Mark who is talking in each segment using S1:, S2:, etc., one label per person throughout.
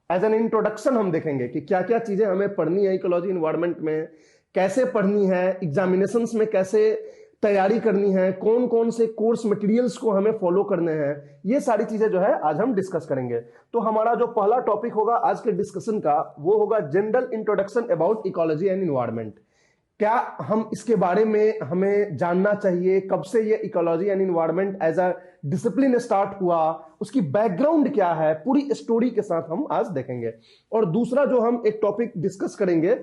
S1: As an introduction हम देखेंगे कि क्या क्या चीजें हमें पढ़नी है इकोलॉजी इन्वायरमेंट में, कैसे पढ़नी है, एग्जामिनेशंस में कैसे तैयारी करनी है, कौन कौन से कोर्स मटेरियल्स को हमें फॉलो करने हैं, ये सारी चीजें जो है आज हम डिस्कस करेंगे। तो हमारा जो पहला टॉपिक होगा आज के डिस्कशन का वो होगा general introduction about ecology and environment. क्या हम इसके बारे में हमें जानना चाहिए, कब से ये ecology and environment as a discipline start हुआ, उसकी बैकग्राउंड क्या है, पूरी स्टोरी के साथ हम आज देखेंगे। और दूसरा जो हम एक टॉपिक डिस्कस करेंगे,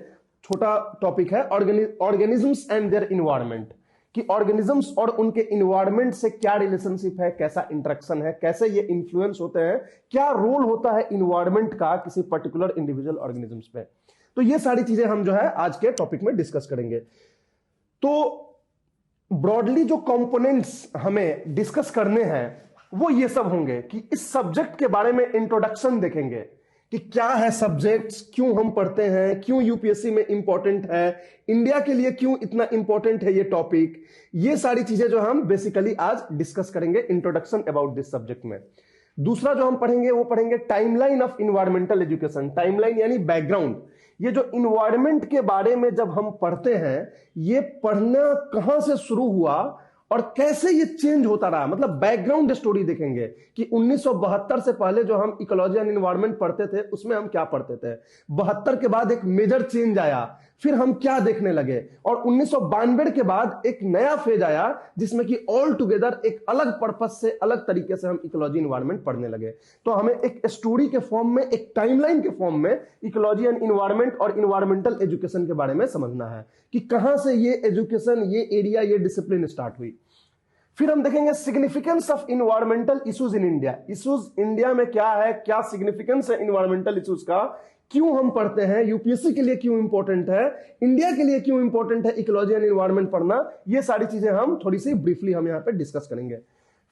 S1: छोटा टॉपिक है ऑर्गेनिजम्स एंड देयर इन्वायरमेंट, कि ऑर्गेनिजम्स और उनके इन्वायरमेंट से क्या रिलेशनशिप है, कैसा इंटरेक्शन है, कैसे ये इन्फ्लुएंस होते हैं, क्या रोल होता है इन्वायरमेंट का किसी पर्टिकुलर इंडिविजुअल ऑर्गेनिजम्स पे। तो ये सारी चीजें हम जो है आज के टॉपिक में डिस्कस करेंगे। तो ब्रॉडली जो कंपोनेंट्स हमें डिस्कस करने हैं वो ये सब होंगे कि इस सब्जेक्ट के बारे में इंट्रोडक्शन देखेंगे कि क्या है सब्जेक्ट्स, क्यों हम पढ़ते हैं, क्यों यूपीएससी में इंपॉर्टेंट है, इंडिया के लिए क्यों इतना इंपॉर्टेंट है ये टॉपिक। ये सारी चीजें जो हम बेसिकली आज डिस्कस करेंगे इंट्रोडक्शन अबाउट दिस सब्जेक्ट में। दूसरा जो हम पढ़ेंगे वो पढ़ेंगे timeline of environmental education. Timeline यानी बैकग्राउंड, ये जो इन्वायरमेंट के बारे में जब हम पढ़ते हैं ये पढ़ना कहां से शुरू हुआ और कैसे ये चेंज होता रहा, मतलब बैकग्राउंड स्टोरी देखेंगे कि 1972 से पहले जो हम इकोलॉजी एंड एनवायरनमेंट पढ़ते थे उसमें हम क्या पढ़ते थे, 72 के बाद एक मेजर चेंज आया, फिर हम क्या देखने लगे, और 1992 के बाद एक नया फेज आया जिसमें कि ऑल टुगेदर एक अलग पर्पस से, अलग तरीके से हम इकोलॉजी एनवायरनमेंट पढ़ने लगे। तो हमें एक स्टोरी के फॉर्म में, एक टाइमलाइन के फॉर्म में इकोलॉजी एंड एनवायरनमेंट और एनवायरमेंटल एजुकेशन के बारे में समझना है कि कहां से ये एजुकेशन, ये एरिया, ये डिसिप्लिन स्टार्ट हुई। फिर हम देखेंगे significance of environmental issues in India. Issues India में क्या है, क्या सिग्निफिकेंस है इन्वायरमेंटल इश्यूज का, क्यों हम पढ़ते हैं, यूपीएससी के लिए क्यों इंपॉर्टेंट है, इंडिया के लिए क्यों इंपॉर्टेंट है इकोलॉजी एंड एनवायरनमेंट पढ़ना। ये सारी चीजें हम थोड़ी सी ब्रीफली हम यहां पे डिस्कस करेंगे।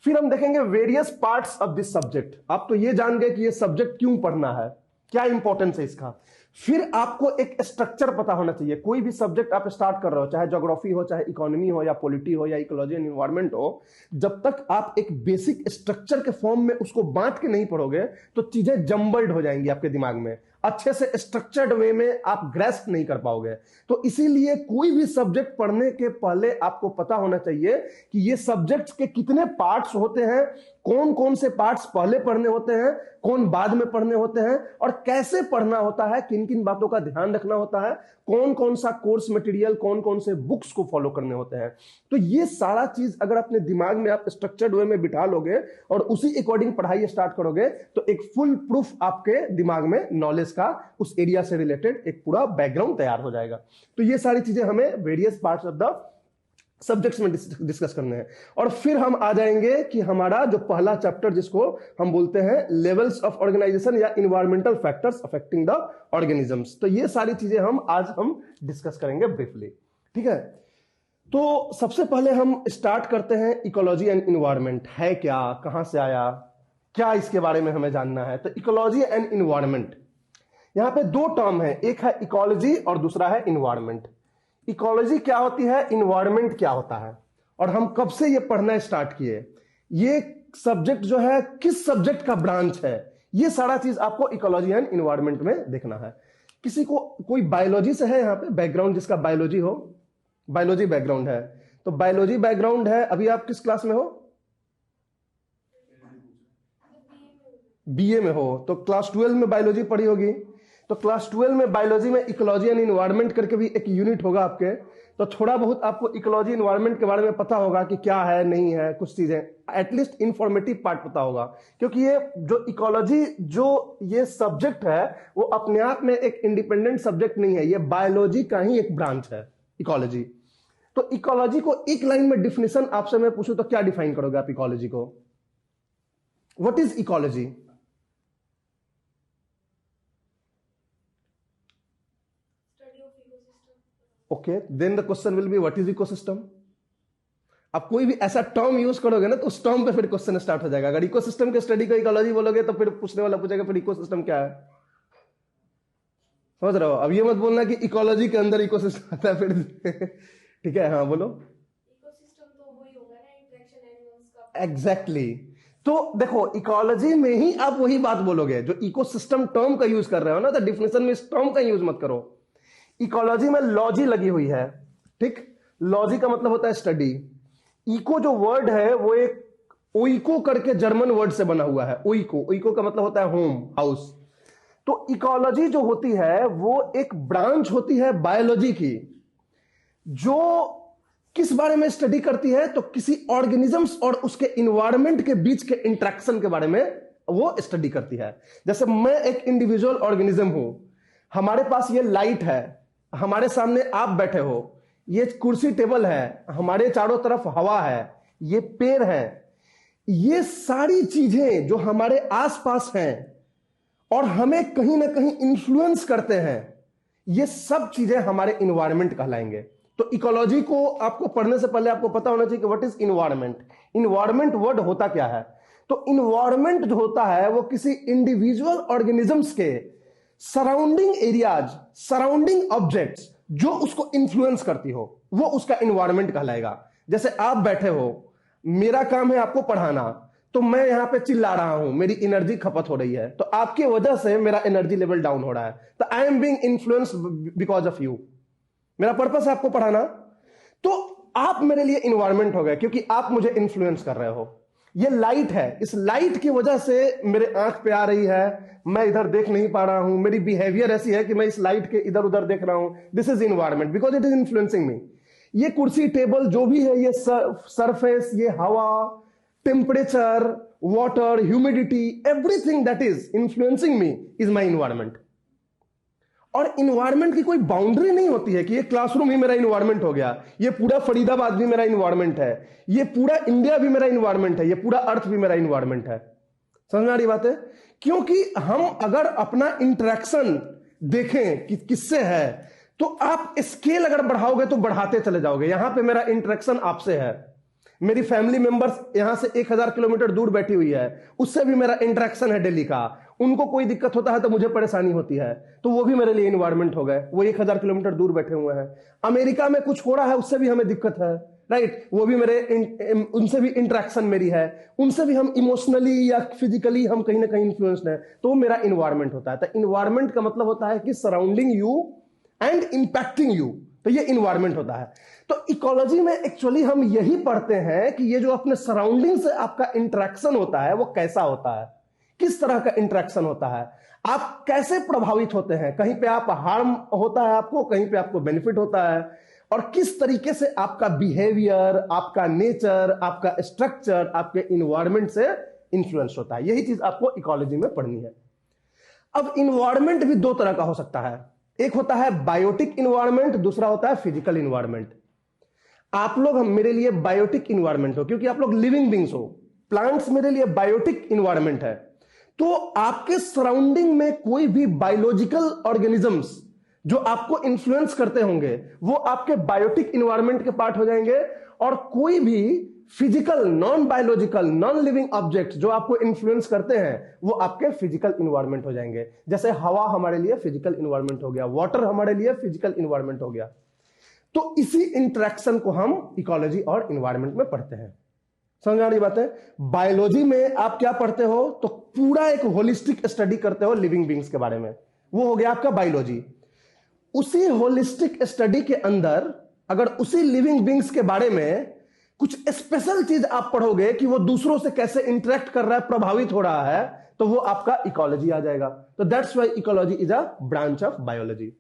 S1: फिर हम देखेंगे various parts of this subject. आप तो ये जान गए कि ये सब्जेक्ट क्यों पढ़ना है, क्या इंपॉर्टेंस है इसका। फिर आपको एक स्ट्रक्चर पता होना चाहिए। कोई भी सब्जेक्ट आप स्टार्ट कर रहे हो, चाहे ज्योग्राफी हो, चाहे इकोनॉमी हो, या पॉलिटी हो, या इकोलॉजी एंड एनवायरनमेंट हो, जब तक आप एक बेसिक स्ट्रक्चर के फॉर्म में उसको बांट के नहीं पढ़ोगे तो चीजें जम्बल्ड हो जाएंगी आपके दिमाग में, अच्छे से स्ट्रक्चर्ड वे में आप ग्रेस्प नहीं कर पाओगे। तो इसीलिए कोई भी सब्जेक्ट पढ़ने के पहले आपको पता होना चाहिए कि ये सब्जेक्ट्स के कितने पार्ट्स होते हैं, कौन कौन से पार्ट्स पहले पढ़ने होते हैं, कौन बाद में पढ़ने होते हैं, और कैसे पढ़ना होता है, किन किन बातों का ध्यान रखना होता है, कौन कौन सा कोर्स मटेरियल, कौन कौन से बुक्स को फॉलो करने होते हैं। तो ये सारा चीज अगर अपने दिमाग में आप स्ट्रक्चर्ड वे में बिठा लोगे और उसी अकॉर्डिंग पढ़ाई स्टार्ट करोगे तो एक फुल प्रूफ आपके दिमाग में नॉलेज का उस एरिया से रिलेटेड एक पूरा बैकग्राउंड तैयार हो जाएगा। तो ये सारी चीजें हमें various parts of the subjects में डिस्कस करने हैं। और फिर हम आ जाएंगे कि हमारा जो पहला चैप्टर जिसको हम बोलते हैं लेवल्स ऑफ ऑर्गेनाइजेशन या environmental factors affecting the organisms. तो ये सारी चीजें हम डिस्कस करेंगे ब्रीफली, ठीक है। तो सबसे पहले हम स्टार्ट करते हैं इकोलॉजी एंड इन्वायरमेंट है क्या, कहां से आया, क्या इसके बारे में हमें जानना है। तो इकोलॉजी एंड इन्वायरमेंट, यहां पे दो टर्म है, एक है इकोलॉजी और दूसरा है इन्वायरमेंट। इकोलॉजी क्या होती है, इन्वायरमेंट क्या होता है, और हम कब से ये पढ़ना स्टार्ट किए, ये सब्जेक्ट जो है किस सब्जेक्ट का ब्रांच है, ये सारा चीज आपको इकोलॉजी एंड इन्वायरमेंट में देखना है। किसी को कोई बायोलॉजी से है यहाँ पे बैकग्राउंड, जिसका बायोलॉजी हो, बायोलॉजी बैकग्राउंड है, तो बायोलॉजी बैकग्राउंड है, अभी आप किस क्लास में हो, बीए में हो, तो क्लास 12 में बायोलॉजी पढ़ी होगी। तो क्लास 12 में बायोलॉजी में इकोलॉजी एंड इन्वायरमेंट करके भी एक यूनिट होगा आपके, तो थोड़ा बहुत आपको इकोलॉजी इन्वायरमेंट के बारे में पता होगा कि क्या है, नहीं है, कुछ चीजें एटलीस्ट इंफॉर्मेटिव पार्ट पता होगा। क्योंकि ये जो इकोलॉजी, जो ये सब्जेक्ट है वो अपने आप में एक इंडिपेंडेंट सब्जेक्ट नहीं है, ये बायोलॉजी का ही एक ब्रांच है इकोलॉजी। तो इकोलॉजी को एक लाइन में डिफिनेशन आपसे मैं पूछूं तो क्या डिफाइन करोगे आप इकोलॉजी को, what is ecology? Okay, then the question will be what is ecosystem. आप कोई भी ऐसा टर्म यूज करोगे ना तो उस टर्म पे फिर क्वेश्चन स्टार्ट हो जाएगा। अगर इकोसिस्टम के स्टडी को इकोलॉजी बोलोगे तो फिर पूछने वाला पूछेगा फिर इकोसिस्टम क्या है, समझ रहे हो। अब ये मत बोलना कि इकोलॉजी के अंदर इकोसिस्टम आता है फिर ठीक है, हाँ बोलो।
S2: इकोसिस्टम तो वही होगा ना, इंटरेक्शन एनिमल्स का।
S1: एग्जैक्टली तो देखो इकोलॉजी में ही आप वही बात बोलोगे जो इकोसिस्टम टर्म का यूज कर रहे हो ना, तो डिफिनेशन में इस टर्म का यूज मत करो। इकोलॉजी में लॉजी लगी हुई है, ठीक। लॉजी का मतलब होता है स्टडी। इको जो वर्ड है वो एक ओइको करके जर्मन वर्ड से बना हुआ है। ओइको, ओइको का मतलब होता है होम, हाउस। तो इकोलॉजी जो होती है वो एक ब्रांच होती है बायोलॉजी की, जो किस बारे में स्टडी करती है, तो किसी ऑर्गेनिजम्स और उसके इन्वायरमेंट के बीच के इंटरेक्शन के बारे में वो स्टडी करती है। जैसे मैं एक इंडिविजुअल ऑर्गेनिज्म हूं, हमारे पास ये लाइट है, हमारे सामने आप बैठे हो, ये कुर्सी टेबल है, हमारे चारों तरफ हवा है, ये पेड़ है, ये सारी चीजें जो हमारे आसपास हैं और हमें कहीं ना कहीं इंफ्लुएंस करते हैं, ये सब चीजें हमारे इन्वायरमेंट कहलाएंगे। तो इकोलॉजी को आपको पढ़ने से पहले आपको पता होना चाहिए कि what is environment. Environment word होता क्या है? तो इन्वायरमेंट जो होता है वो किसी इंडिविजुअल ऑर्गेनिजम्स के सराउंडिंग एरियाज, सराउंडिंग ऑब्जेक्ट्स जो उसको इन्फ्लुएंस करती हो, वो उसका इन्वायरमेंट कहलाएगा। जैसे आप बैठे हो, मेरा काम है आपको पढ़ाना, तो मैं यहां पे चिल्ला रहा हूं, मेरी एनर्जी खपत हो रही है, तो आपकी वजह से मेरा एनर्जी लेवल डाउन हो रहा है, तो I am being influenced because of you. मेरा पर्पस है आपको पढ़ाना, तो आप मेरे लिए इन्वायरमेंट हो गए क्योंकि आप मुझे इन्फ्लुएंस कर रहे हो। ये लाइट है, इस लाइट की वजह से मेरे आंख पे आ रही है, मैं इधर देख नहीं पा रहा हूं, मेरी बिहेवियर ऐसी है कि मैं इस लाइट के इधर उधर देख रहा हूं। This is environment because it is influencing me. ये कुर्सी टेबल जो भी है, ये सरफेस, ये हवा, temperature, water, humidity, everything that is influencing me is my environment. और इन्वायरमेंट की कोई बाउंड्री नहीं होती है कि ये क्लासरूम ही मेरा इन्वायरमेंट हो गया, ये पूरा फरीदाबाद भी मेरा इन्वायरमेंट है, ये पूरा इंडिया भी मेरा इन्वायरमेंट है, ये पूरा अर्थ भी मेरा इन्वायरमेंट है। समझ में आ रही बात है? क्योंकि हम अगर अपना इंटरेक्शन देखें कि किससे है, तो आप स्केल अगर बढ़ाओगे तो बढ़ाते चले जाओगे। यहां पे मेरा इंटरेक्शन आपसे है, मेरी फैमिली मेंबर्स यहां से 1000 किलोमीटर दूर बैठी हुई है, उससे भी मेरा इंटरेक्शन है डेली का। उनको कोई दिक्कत होता है तो मुझे परेशानी होती है, तो वो भी मेरे लिए इन्वायरमेंट हो गए, वो 1000 किलोमीटर दूर बैठे हुए हैं। अमेरिका में कुछ हो रहा है, उससे भी हमें दिक्कत है, राइट, वो भी मेरे उनसे भी इंटरेक्शन मेरी है, उनसे भी हम इमोशनली या फिजिकली हम कहीं ना कहीं इन्फ्लुएंस्ड है, तो वो मेरा इन्वायरमेंट होता है। तो इन्वायरमेंट का मतलब होता है कि surrounding you and impacting you, तो ये इन्वायरमेंट होता है। तो इकोलॉजी में एक्चुअली हम यही पढ़ते हैं कि ये जो अपने सराउंडिंग से आपका इंटरेक्शन होता है वो कैसा होता है, किस तरह का इंटरेक्शन होता है, आप कैसे प्रभावित होते हैं, कहीं पे आप हार्म होता है आपको, कहीं पे आपको बेनिफिट होता है, और किस तरीके से आपका बिहेवियर, आपका नेचर, आपका स्ट्रक्चर आपके इन्वायरमेंट से इंफ्लुएंस होता है। यही चीज आपको इकोलॉजी में पढ़नी है। अब इन्वायरमेंट भी दो तरह का हो सकता है, एक होता है बायोटिक इन्वायरमेंट, दूसरा होता है फिजिकल इन्वायरमेंट। आप लोग हम मेरे लिए बायोटिक इन्वायरमेंट हो क्योंकि आप लोग लिविंग बींग्स हो, प्लांट्स मेरे लिए बायोटिक इन्वायरमेंट है। तो आपके सराउंडिंग में कोई भी बायोलॉजिकल ऑर्गेनिजम्स जो आपको इन्फ्लुएंस करते होंगे वो आपके बायोटिक इन्वायरमेंट के पार्ट हो जाएंगे, और कोई भी physical, non biological, non living object जो आपको इन्फ्लुएंस करते हैं वो आपके फिजिकल इन्वायरमेंट हो जाएंगे। जैसे हवा हमारे लिए फिजिकल इन्वायरमेंट हो गया, वाटर हमारे लिए फिजिकल इन्वायरमेंट हो गया। तो इसी इंटरेक्शन को हम इकोलॉजी और इन्वायरमेंट में पढ़ते हैं। समझ आ रही बात है? बायोलॉजी में आप क्या पढ़ते हो, तो पूरा एक होलिस्टिक स्टडी करते हो लिविंग बींग्स के बारे में, वो हो गया आपका बायोलॉजी। उसी होलिस्टिक स्टडी के अंदर अगर उसी लिविंग बींग्स के बारे में कुछ स्पेशल चीज आप पढ़ोगे कि वो दूसरों से कैसे इंटरेक्ट कर रहा है, प्रभावित हो रहा है, तो वो आपका इकोलॉजी आ जाएगा। तो that's why ecology is a branch of biology.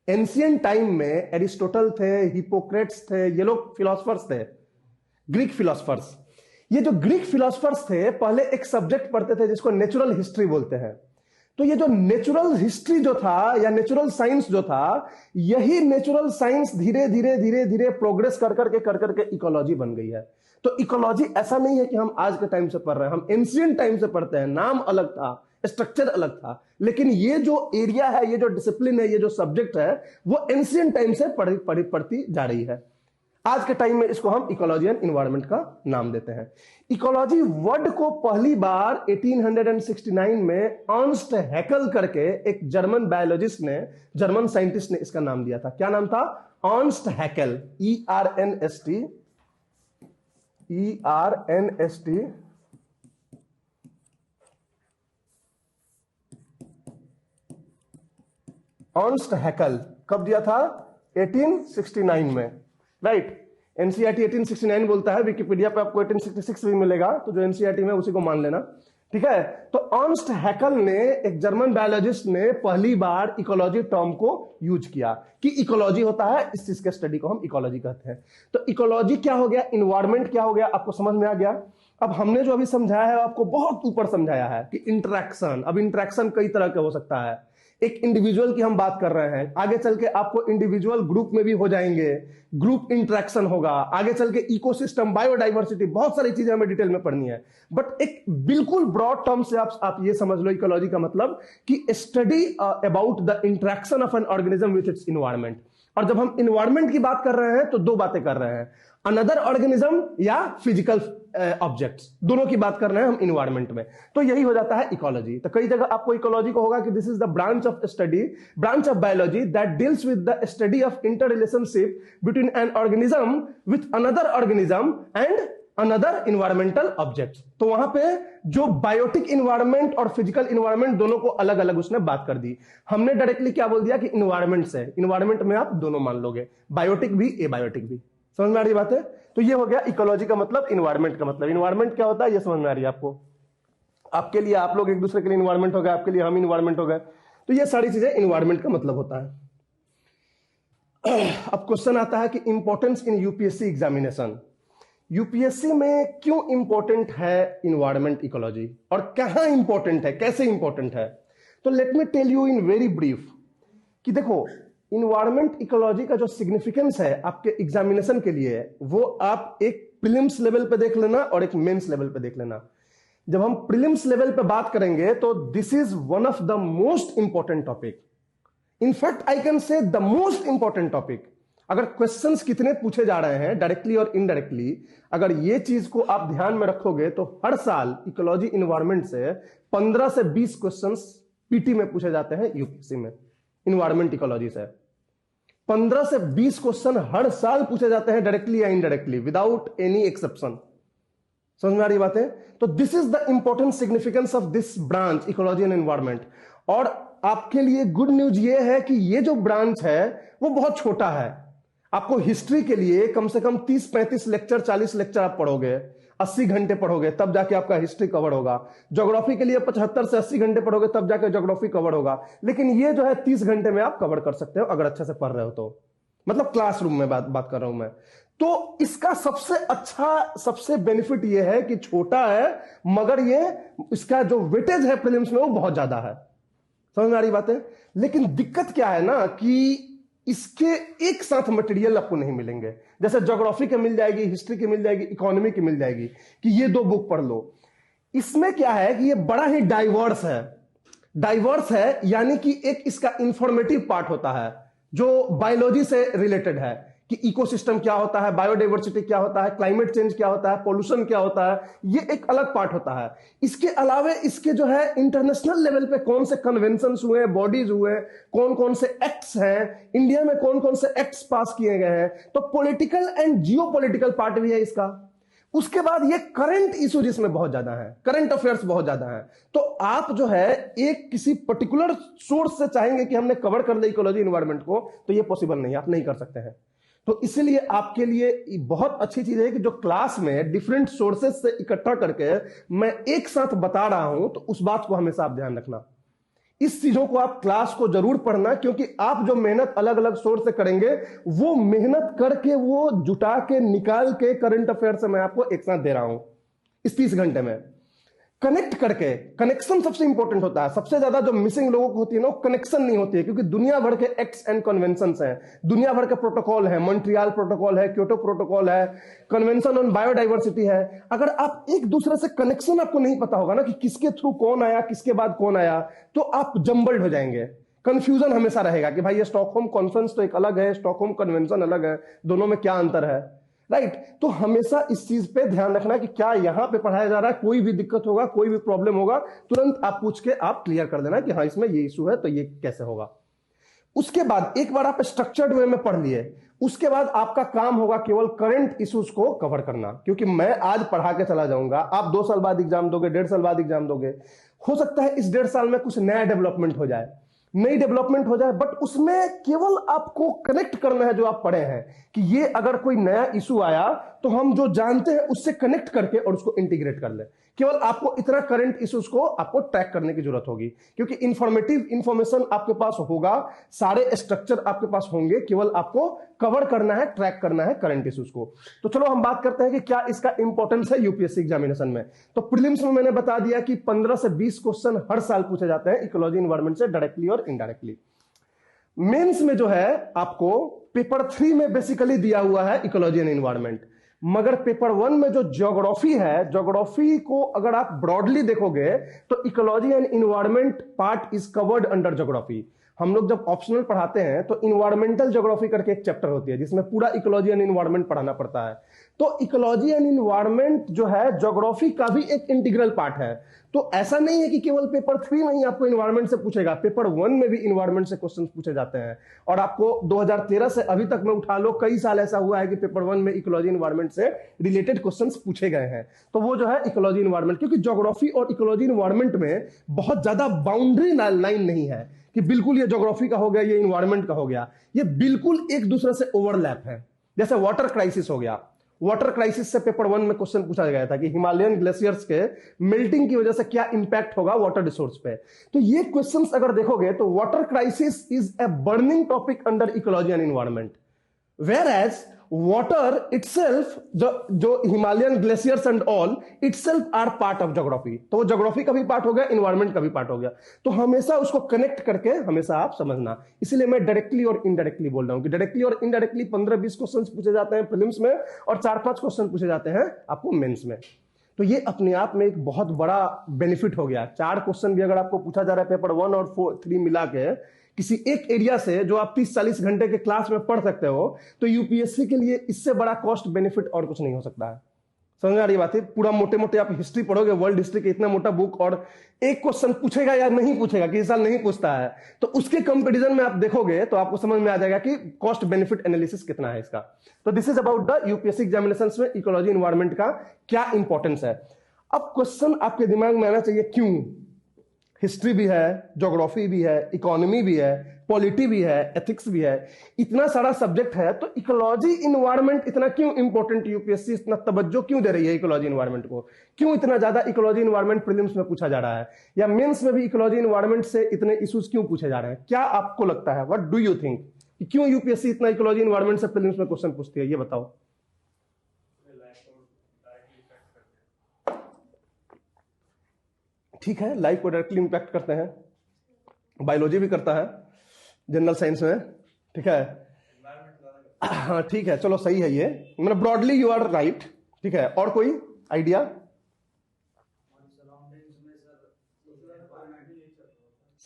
S1: Ancient time में एरिस्टोटल थे, हिपोक्रेट्स थे, ये लोग फिलोसफर्स थे, ग्रीक फिलोसफर्स। ये जो ग्रीक फिलोसफर्स थे पहले एक सब्जेक्ट पढ़ते थे जिसको नेचुरल हिस्ट्री बोलते हैं। तो ये जो नेचुरल हिस्ट्री जो था या नेचुरल साइंस जो था, यही नेचुरल साइंस धीरे धीरे धीरे धीरे प्रोग्रेस कर करके इकोलॉजी बन गई है। तो इकोलॉजी ऐसा नहीं है कि हम आज के टाइम से पढ़ रहे हैं, हम एंशिएंट टाइम से पढ़ते हैं, नाम अलग था, स्ट्रक्चर अलग था, लेकिन ये जो एरिया है, ये जो डिसिप्लिन है, ये जो सब्जेक्ट है, वो एंशिएंट टाइम से पढ़ती जा रही है। आज के टाइम में इसको हम इकोलॉजी एंड इन्वायरमेंट का नाम देते हैं। इकोलॉजी वर्ड को पहली बार 1869 में अर्नस्ट हैकेल करके एक जर्मन बायोलॉजिस्ट ने, जर्मन साइंटिस्ट ने इसका नाम दिया था। क्या नाम था? Ernst Hückel, ERNST Ernst Hückel कब दिया था? 1869 में, राइट। एनसीईआरटी 1869 बोलता है, विकिपीडिया पे आपको 1866 भी मिलेगा, तो जो एनसीईआरटी में उसी को मान लेना, ठीक है। तो अर्नस्ट हैकेल ने, एक जर्मन बायोलॉजिस्ट ने पहली बार इकोलॉजी टर्म को यूज किया कि इकोलॉजी होता है, इस चीज के स्टडी को हम इकोलॉजी कहते हैं। तो इकोलॉजी क्या हो गया, इन्वायरमेंट क्या हो गया, आपको समझ में आ गया। अब हमने जो अभी समझाया है आपको बहुत ऊपर समझाया है कि इंटरेक्शन, अब इंटरेक्शन कई तरह के हो सकता है। एक इंडिविजुअल की हम बात कर रहे हैं, आगे चल के आपको इंडिविजुअल ग्रुप में भी हो जाएंगे, ग्रुप इंटरेक्शन होगा, आगे चल के इकोसिस्टम, बायोडाइवर्सिटी, बहुत सारी चीजें हमें डिटेल में पढ़नी है। बट एक बिल्कुल ब्रॉड टर्म से आप ये समझ लो इकोलॉजी का मतलब कि study about the interaction of an organism with its environment. और जब हम इन्वायरमेंट की बात कर रहे हैं तो दो बातें कर रहे हैं, अनदर ऑर्गेनिज्म या फिजिकल ऑब्जेक्ट्स, दोनों की बात कर रहे हैं हम इन्वायरमेंट में। तो यही हो जाता है इकोलॉजी। तो कई जगह आपको इकोलॉजी को होगा कि this is the branch of study, branch of biology that deals with the study of inter relationship between an organism with another organism and another environmental object. तो वहां पे जो बायोटिक इन्वायरमेंट और फिजिकल इन्वायरमेंट दोनों को अलग अलग उसने बात कर दी। हमने डायरेक्टली क्या बोल दिया कि इन्वायरमेंट से, इन्वायरमेंट में आप दोनों मान लोगे, बायोटिक भी एबायोटिक भी। समझ में आ रही बात है? तो ये हो गया इकोलॉजी का मतलब, इन्वायरमेंट का मतलब। इन्वायरमेंट क्या होता है ये समझ में आ रही है आपको? आपके लिए आप लोग एक दूसरे के लिए इन्वायरमेंट हो गए, आपके लिए हम इन्वायरमेंट हो गए। तो ये सारी चीजें इन्वायरमेंट का मतलब होता है। अब क्वेश्चन आता है कि importance in UPSC examination. UPSC में क्यों इंपॉर्टेंट है इन्वायरमेंट इकोलॉजी, और कहां इंपॉर्टेंट है, कैसे इंपॉर्टेंट है? तो let me tell you in very brief कि देखो, इन्वायरमेंट इकोलॉजी का जो सिग्निफिकेंस है आपके एग्जामिनेशन के लिए, वो आप एक प्रीलिम्स लेवल पे देख लेना और एक मेंस लेवल पे देख लेना। जब हम प्रीलिम्स लेवल पे बात करेंगे तो this is one of the most important topic, in fact I can say the most important topic. अगर क्वेश्चंस कितने पूछे जा रहे हैं डायरेक्टली और इनडायरेक्टली, अगर ये चीज को आप ध्यान में रखोगे तो हर साल इकोलॉजी इन्वायरमेंट से 15 से 20 क्वेश्चंस पीटी में पूछे जाते हैं यूपीएससी में, इन्वायरमेंट इकोलॉजी से 15 से 20 क्वेश्चन हर साल पूछे जाते हैं डायरेक्टली या इनडायरेक्टली, विदाउट एनी एक्सेप्शन। समझ में आ रही बात है? तो this is the important significance of this branch ecology and environment. और आपके लिए गुड न्यूज ये है कि ये जो ब्रांच है वो बहुत छोटा है। आपको हिस्ट्री के लिए कम से कम 30-35 लेक्चर, 40 लेक्चर आप पढ़ोगे, 80 घंटे पढ़ोगे तब जाके आपका हिस्ट्री कवर होगा। ज्योग्राफी के लिए 75 से 80 घंटे पढ़ोगे तब जाके ज्योग्राफी कवर होगा। लेकिन ये जो है 30 घंटे में आप कवर कर सकते हो अगर अच्छे से पढ़ रहे हो तो, मतलब क्लासरूम में बात कर रहा हूं मैं। तो इसका सबसे अच्छा, सबसे बेनिफिट ये है कि छोटा है, मगर ये इसका जो वेटेज है प्रीलिम्स में वो बहुत ज्यादा है। समझ में आ रही बात है? लेकिन दिक्कत क्या है ना कि इसके एक साथ मटेरियल आपको नहीं मिलेंगे। जैसे ज्योग्राफी के मिल जाएगी, हिस्ट्री की मिल जाएगी, इकोनॉमी की मिल जाएगी कि ये 2 बुक पढ़ लो। इसमें क्या है कि ये बड़ा ही डाइवर्स है। डाइवर्स है यानी कि एक इसका इंफॉर्मेटिव पार्ट होता है जो बायोलॉजी से रिलेटेड है कि इकोसिस्टम क्या होता है, बायोडाइवर्सिटी क्या होता है, क्लाइमेट चेंज क्या होता है, पोल्यूशन क्या होता है, ये एक अलग पार्ट होता है। इसके अलावा इसके जो है इंटरनेशनल लेवल पे कौन से कन्वेंशंस हुए, बॉडीज हुए, कौन कौन से एक्ट्स हैं, इंडिया में कौन कौन से एक्ट्स पास किए गए हैं, तो political and Jio political part भी है इसका। उसके बाद ये करंट इश्यूज इसमें बहुत ज्यादा है, करंट अफेयर्स बहुत ज्यादा है। तो आप जो है एक किसी पर्टिकुलर सोर्स से चाहेंगे कि हमने कवर कर ले इकोलॉजी इन्वायरमेंट को, तो ये पॉसिबल नहीं, आप नहीं कर सकते हैं। तो इसलिए आपके लिए बहुत अच्छी चीज है कि जो क्लास में डिफरेंट सोर्सेस से इकट्ठा करके मैं एक साथ बता रहा हूं, तो उस बात को हमेशा आप ध्यान रखना। इस चीजों को आप क्लास को जरूर पढ़ना, क्योंकि आप जो मेहनत अलग अलग सोर्स से करेंगे वो मेहनत करके, वो जुटा के निकाल के करंट अफेयर से मैं आपको एक साथ दे रहा हूं इस 30 घंटे में। कनेक्ट करके, कनेक्शन सबसे इंपॉर्टेंट होता है। सबसे ज्यादा जो मिसिंग लोगों को होती है ना, वो कनेक्शन नहीं होती है, क्योंकि दुनिया भर के एक्ट्स एंड कन्वेंशंस हैं, दुनिया भर के प्रोटोकॉल है, मॉन्ट्रियल प्रोटोकॉल है, क्योटो प्रोटोकॉल है, कन्वेंशन ऑन बायोडाइवर्सिटी है। अगर आप एक दूसरे से कनेक्शन आपको नहीं पता होगा ना कि किसके थ्रू कौन आया, किसके बाद कौन आया, तो आप जम्बल्ड हो जाएंगे। कंफ्यूजन हमेशा रहेगा कि भाई ये स्टॉकहोम कॉन्फ्रेंस तो एक अलग है, स्टॉकहोम कन्वेंशन अलग है, दोनों में क्या अंतर है, राइट? तो हमेशा इस चीज पे ध्यान रखना कि क्या यहां पे पढ़ाया जा रहा है, कोई भी दिक्कत होगा, कोई भी प्रॉब्लम होगा, तुरंत आप पूछ के आप क्लियर कर देना कि हाँ इसमें ये इशू है, तो ये कैसे होगा। उसके बाद एक बार आप स्ट्रक्चर्ड वे में पढ़ लिए, उसके बाद आपका काम होगा केवल करंट इश्यूज को कवर करना। क्योंकि मैं आज पढ़ा के चला जाऊंगा, आप 2 साल बाद एग्जाम दोगे, 1.5 साल बाद एग्जाम दोगे, हो सकता है इस 1.5 साल में कुछ नया डेवलपमेंट हो जाए, नई डेवलपमेंट हो जाए, बट उसमें केवल आपको कनेक्ट करना है जो आप पढ़े हैं, कि ये अगर कोई नया इशू आया तो हम जो जानते हैं उससे कनेक्ट करके और उसको इंटीग्रेट कर ले। केवल आपको इतना करंट इश्यूज को आपको ट्रैक करने की जरूरत होगी, क्योंकि इंफॉर्मेटिव इंफॉर्मेशन आपके पास होगा, सारे स्ट्रक्चर आपके पास होंगे, केवल आपको कवर करना है, ट्रैक करना है करंट इश्यूज को। तो चलो हम बात करते हैं कि क्या इसका इंपॉर्टेंस है यूपीएससी एग्जामिनेशन में। तो प्रीलिम्स में मैंने बता दिया कि 15 से 20 क्वेश्चन हर साल पूछे जाते हैं इकोलॉजी एनवायरनमेंट से, डायरेक्टली और इनडायरेक्टली। मेंस में जो है आपको पेपर 3 में बेसिकली दिया हुआ है इकोलॉजी एंड एनवायरनमेंट, मगर पेपर 1 में जो ज्योग्राफी है, ज्योग्राफी को अगर आप ब्रॉडली देखोगे तो ecology and environment part is covered under geography. हम लोग जब ऑप्शनल पढ़ाते हैं तो इन्वायरमेंटल ज्योग्राफी करके एक चैप्टर होती है जिसमें पूरा इकोलॉजी एंड एनवायरनमेंट पढ़ाना पड़ता है। तो इकोलॉजी एंड एनवायरनमेंट जो है ज्योग्राफी का भी एक इंटीग्रल पार्ट है। तो ऐसा नहीं है कि केवल पेपर 3 में ही आपको एनवायरनमेंट से पूछेगा, पेपर 1 में भी एनवायरनमेंट से क्वेश्चन पूछे जाते हैं। और आपको 2013 से अभी तक में उठा लो, कई साल ऐसा हुआ है कि पेपर 1 में इकोलॉजी एनवायरनमेंट से रिलेटेड क्वेश्चन पूछे गए हैं। तो वो जो है इकोलॉजी एनवायरनमेंट, क्योंकि ज्योग्राफी और इकोलॉजी एनवायरनमेंट में बहुत ज्यादा बाउंड्री लाइन नहीं है कि बिल्कुल ये ज्योग्राफी का हो गया, ये एनवायरनमेंट का हो गया, ये बिल्कुल एक दूसरे से ओवरलैप है। जैसे वाटर क्राइसिस हो गया, वाटर क्राइसिस से पेपर 1 में क्वेश्चन पूछा गया था कि हिमालयन ग्लेशियर्स के मेल्टिंग की वजह से क्या इंपैक्ट होगा वाटर रिसोर्स पे। तो ये क्वेश्चंस अगर देखोगे तो water crisis is a burning topic under ecology and environment, whereas water itself, जो Himalayan glaciers and all itself are part of geography. तो वो ज्योग्राफी का भी पार्ट हो गया, एनवायरनमेंट का भी पार्ट हो गया। तो हमेशा उसको कनेक्ट करके हमेशा आप समझना। इसलिए मैं डायरेक्टली और इनडायरेक्टली बोल रहा हूं कि डायरेक्टली और इनडायरेक्टली 15-20 क्वेश्चन पूछे जाते हैं प्रीलिम्स में और 4-5 क्वेश्चन पूछे जाते हैं आपको मेंस में। तो ये अपने आप में एक बहुत बड़ा बेनिफिट हो गया। 4 क्वेश्चन भी अगर आपको पूछा जा रहा है पेपर 1 और 3 मिला के किसी एक एरिया से, जो आप 30-40 घंटे के क्लास में पढ़ सकते हो, तो यूपीएससी के लिए इससे बड़ा कॉस्ट बेनिफिट और कुछ नहीं हो सकता है। समझ आ रही बात है? पूरा मोटे मोटे आप हिस्ट्री पढ़ोगे, वर्ल्ड हिस्ट्री का इतना मोटा बुक, और एक क्वेश्चन पूछेगा या नहीं पूछेगा, किसी साल नहीं पूछता है, तो उसके कंपैरिजन में आप देखोगे तो आपको समझ में आ जाएगा कि कॉस्ट बेनिफिट एनालिसिस कितना है इसका। तो this is about the UPSC examinations में इकोलॉजी एनवायरनमेंट का क्या इंपॉर्टेंस है। अब क्वेश्चन आपके दिमाग में आना चाहिए, क्यों? हिस्ट्री भी है, ज्योग्राफी भी है, इकोनॉमी भी है, पॉलिटी भी है, एथिक्स भी है, इतना सारा सब्जेक्ट है, तो इकोलॉजी एनवायरनमेंट इतना क्यों इंपॉर्टेंट? यूपीएससी इतना तवज्जो क्यों दे रही है इकोलॉजी एनवायरनमेंट को? क्यों इतना ज्यादा इकोलॉजी एनवायरनमेंट प्रीलिम्स में पूछा जा रहा है, या मेंस में भी इकोलॉजी एनवायरनमेंट से इतने इश्यूज क्यों पूछे जा रहे हैं? क्या आपको लगता है, व्हाट डू यू थिंक, कि क्यों यूपीएससी इतना इकोलॉजी एनवायरनमेंट से प्रीलिम्स में क्वेश्चन पूछती है? ये बताओ। ठीक है, लाइफ को डायरेक्टली इंपैक्ट करते हैं, बायोलॉजी भी करता है जनरल साइंस में, ठीक है। हाँ ठीक है, चलो सही है, ये मतलब ब्रॉडली यू आर राइट, ठीक है। और कोई आइडिया?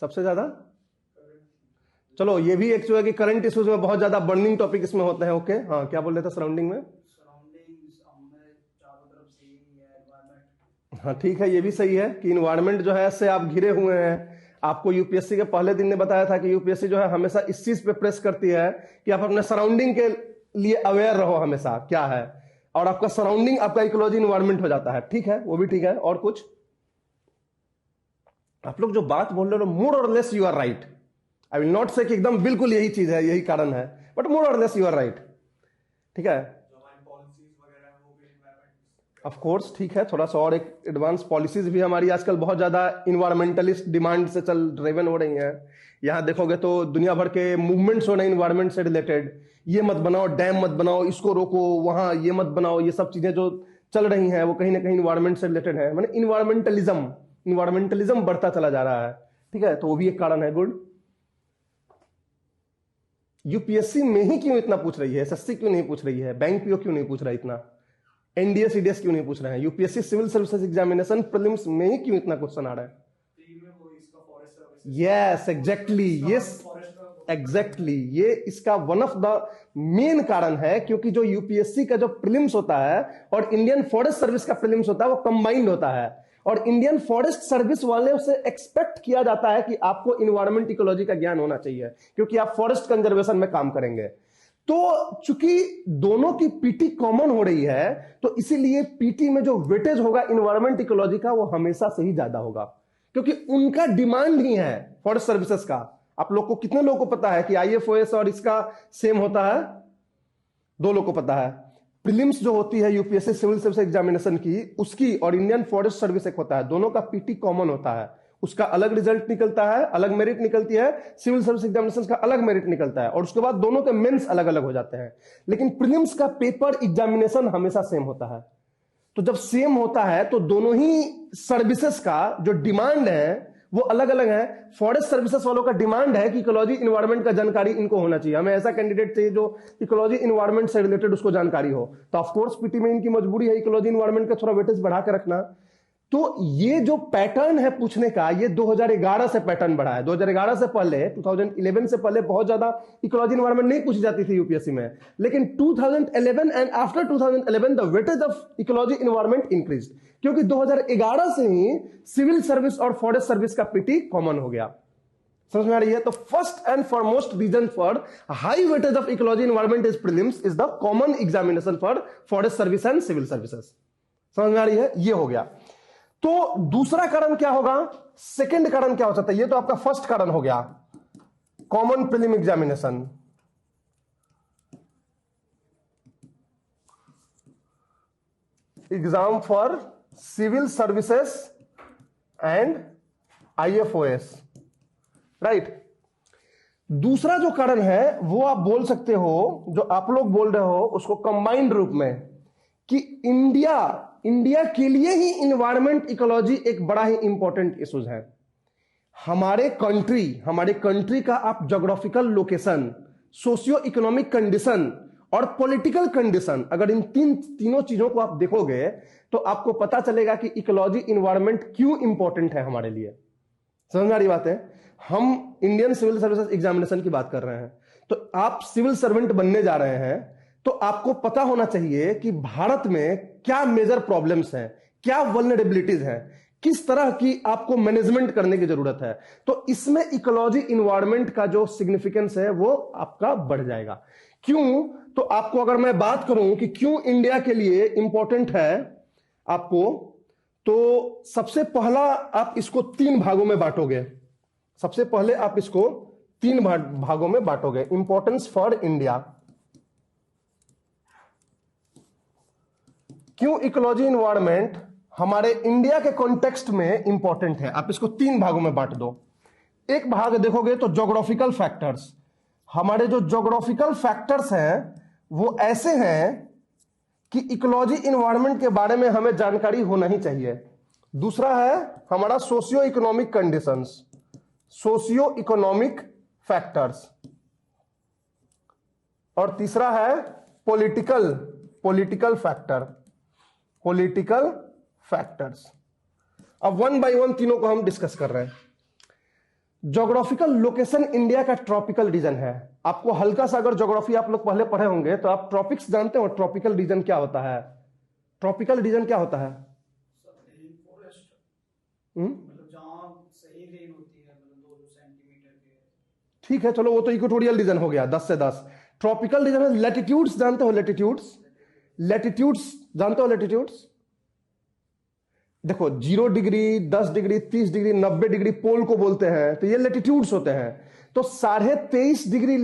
S1: सबसे ज्यादा, चलो ये भी एक जो है कि करंट इश्यूज में बहुत ज्यादा बर्निंग टॉपिक इसमें होते हैं। ओके, हाँ क्या बोल रहे थे सराउंडिंग में? हाँ ठीक है, ये भी सही है कि इन्वायरमेंट जो है इससे आप घिरे हुए हैं। आपको यूपीएससी के पहले दिन ने बताया था कि यूपीएससी जो है हमेशा इस चीज पे प्रेस करती है कि आप अपने सराउंडिंग के लिए अवेयर रहो हमेशा क्या है, और आपका सराउंडिंग आपका इकोलॉजी इन्वायरमेंट हो जाता है। ठीक है, वो भी ठीक है। और कुछ? आप लोग जो बात बोल रहे हो मोर और less you are right. I will not say कि एकदम बिल्कुल यही चीज है, यही कारण है, बट मोर और लेस यू आर राइट, ठीक है। ऑफ कोर्स, ठीक है, थोड़ा सा और एक एडवांस पॉलिसीज भी हमारी आजकल बहुत ज्यादा इन्वायरमेंटलिस्ट डिमांड से चल ड्रिवन हो रही हैं। यहां देखोगे तो दुनिया भर के मूवमेंट्स हो रहे हैं इन्वायरमेंट से रिलेटेड, ये मत बनाओ, डैम मत बनाओ, इसको रोको, वहां ये मत बनाओ, ये सब चीजें जो चल रही हैं वो कहीं ना कहीं इन्वायरमेंट से रिलेटेड है। माने इन्वायरमेंटलिज्म बढ़ता चला जा रहा है, ठीक है, तो वो भी एक कारण है। गुड। यूपीएससी में ही क्यों इतना पूछ रही है, एसएससी क्यों नहीं पूछ रही है, बैंक पीओ क्यों नहीं पूछ रहा है इतना, एनडीए सीडीएस क्यों नहीं पूछ रहे हैं? UPSC civil services examination prelims में ही क्यों इतना क्वेश्चन आ रहा है? यस एग्जैक्टली, यस एग्जैक्टली, ये इसका वन ऑफ द मेन कारण है, क्योंकि जो यूपीएससी का जो प्रीलिम्स होता है और इंडियन फॉरेस्ट सर्विस का प्रीलिम्स होता है वो कंबाइंड होता है, और इंडियन फॉरेस्ट सर्विस वाले उसे एक्सपेक्ट किया जाता है कि आपको इन्वायरमेंट इकोलॉजी का ज्ञान होना चाहिए, क्योंकि आप फॉरेस्ट कंजर्वेशन में काम करेंगे। तो चूंकि दोनों की पीटी कॉमन हो रही है, तो इसीलिए पीटी में जो वेटेज होगा इन्वायरमेंट इकोलॉजी का वो हमेशा से ही ज्यादा होगा, क्योंकि उनका डिमांड ही है फॉरेस्ट सर्विसेज का। आप लोग को कितने लोगों को पता है कि IFOS और इसका सेम होता है? 2 लोग को पता है। प्रीलिम्स जो होती है यूपीएससी सिविल सर्विस एग्जामिनेशन की, उसकी और इंडियन फॉरेस्ट सर्विस एक होता है, दोनों का पीटी कॉमन होता है, उसका अलग रिजल्ट निकलता है, अलग मेरिट निकलती है, सिविल सर्विस एग्जामिनेशन का अलग मेरिट निकलता है, और उसके बाद दोनों के मेंस अलग अलग हो जाते हैं। लेकिन प्रीलिम्स का पेपर एग्जामिनेशन हमेशा सेम होता है। तो जब सेम होता है तो दोनों ही सर्विसेज का जो डिमांड है वो अलग अलग है। फॉरेस्ट सर्विसेज वालों का डिमांड है कि इकोलॉजी इन्वायरमेंट का जानकारी इनको होना चाहिए, हमें ऐसा कैंडिडेट चाहिए जो इकोलॉजी इन्वायरमेंट से रिलेटेड उसको जानकारी हो। तो ऑफ कोर्स पीटी में इनकी मजबूरी है इकोलॉजी इन्वायरमेंट का थोड़ा वेटेज बढ़ा के रखना। तो ये जो पैटर्न है पूछने का, ये 2011 से पैटर्न बढ़ा है। 2011 से पहले, 2011 से पहले बहुत ज्यादा इकोलॉजी एनवायरनमेंट नहीं पूछी जाती थी यूपीएससी में, लेकिन 2011 and after 2011 the weightage of ecology environment increased, क्योंकि 2011 से ही सिविल सर्विस और फॉरेस्ट सर्विस का पीटी कॉमन हो गया। समझ में आ रही है? तो first and foremost reason for high weightage of ecology environment is prelims is the common examination for forest service and civil services. समझ में आ रही है? ये हो गया। तो दूसरा कारण क्या होगा, सेकंड कारण क्या हो सकता है? ये तो आपका फर्स्ट कारण हो गया, common prelim examination. Exam for civil services and IFOS, right. दूसरा जो कारण है वो आप बोल सकते हो, जो आप लोग बोल रहे हो उसको कंबाइंड रूप में, कि इंडिया के लिए ही इन्वायरमेंट इकोलॉजी एक बड़ा ही इंपॉर्टेंट इश्यूज है। हमारे कंट्री का आप geographical location, socio economic condition और पॉलिटिकल कंडीशन, अगर इन तीनों चीजों को आप देखोगे तो आपको पता चलेगा कि इकोलॉजी इन्वायरमेंट क्यों इंपॉर्टेंट है हमारे लिए। समझ में आ रही बात है? हम इंडियन सिविल सर्विसेज एग्जामिनेशन की बात कर रहे हैं, तो आप सिविल सर्वेंट बनने जा रहे हैं, तो आपको पता होना चाहिए कि भारत में क्या मेजर प्रॉब्लम्स हैं, क्या वल्नरेबिलिटीज हैं, किस तरह की आपको मैनेजमेंट करने की जरूरत है। तो इसमें इकोलॉजी इन्वायरमेंट का जो सिग्निफिकेंस है वो आपका बढ़ जाएगा। क्यों? तो आपको अगर मैं बात करूं कि क्यों इंडिया के लिए इंपॉर्टेंट है आपको, तो सबसे पहला आप इसको 3 भागों में बांटोगे। सबसे पहले आप इसको 3 भागों में बांटोगे। इंपॉर्टेंस फॉर इंडिया, क्यों इकोलॉजी इन्वायरमेंट हमारे इंडिया के कॉन्टेक्स्ट में इंपॉर्टेंट है, आप इसको 3 भागों में बांट दो। एक भाग देखोगे तो ज्योग्राफिकल फैक्टर्स। हमारे जो ज्योग्राफिकल फैक्टर्स हैं वो ऐसे हैं कि इकोलॉजी इन्वायरमेंट के बारे में हमें जानकारी होना ही चाहिए। दूसरा है हमारा socio economic conditions, socio economic factors, और तीसरा है पॉलिटिकल फैक्टर्स। अब 1 बाय 1 तीनों को हम डिस्कस कर रहे हैं। ज्योग्राफिकल लोकेशन इंडिया का ट्रॉपिकल रीजन है। आपको हल्का सा अगर ज्योग्राफी आप लोग पहले पढ़े होंगे तो आप ट्रॉपिक्स जानते हो, ट्रॉपिकल रीजन क्या होता है? ट्रॉपिकल रीजन क्या होता है?
S2: मतलब जहां सही रेन होती है, मतलब 2 सेंटीमीटर के।
S1: ठीक है, चलो वो तो इक्वेटोरियल रीजन हो गया 10 से 10। ट्रॉपिकल रीजन है लैटिट्यूड्स, जानते हो लैटिट्यूड्स जानते हो लैटिट्यूड्स? देखो 0 डिग्री, 10 डिग्री, 30 डिग्री, 90 डिग्री पोल को बोलते हैं, तो ये लैटिट्यूड्स होते हैं। तो 23.5 डिग्री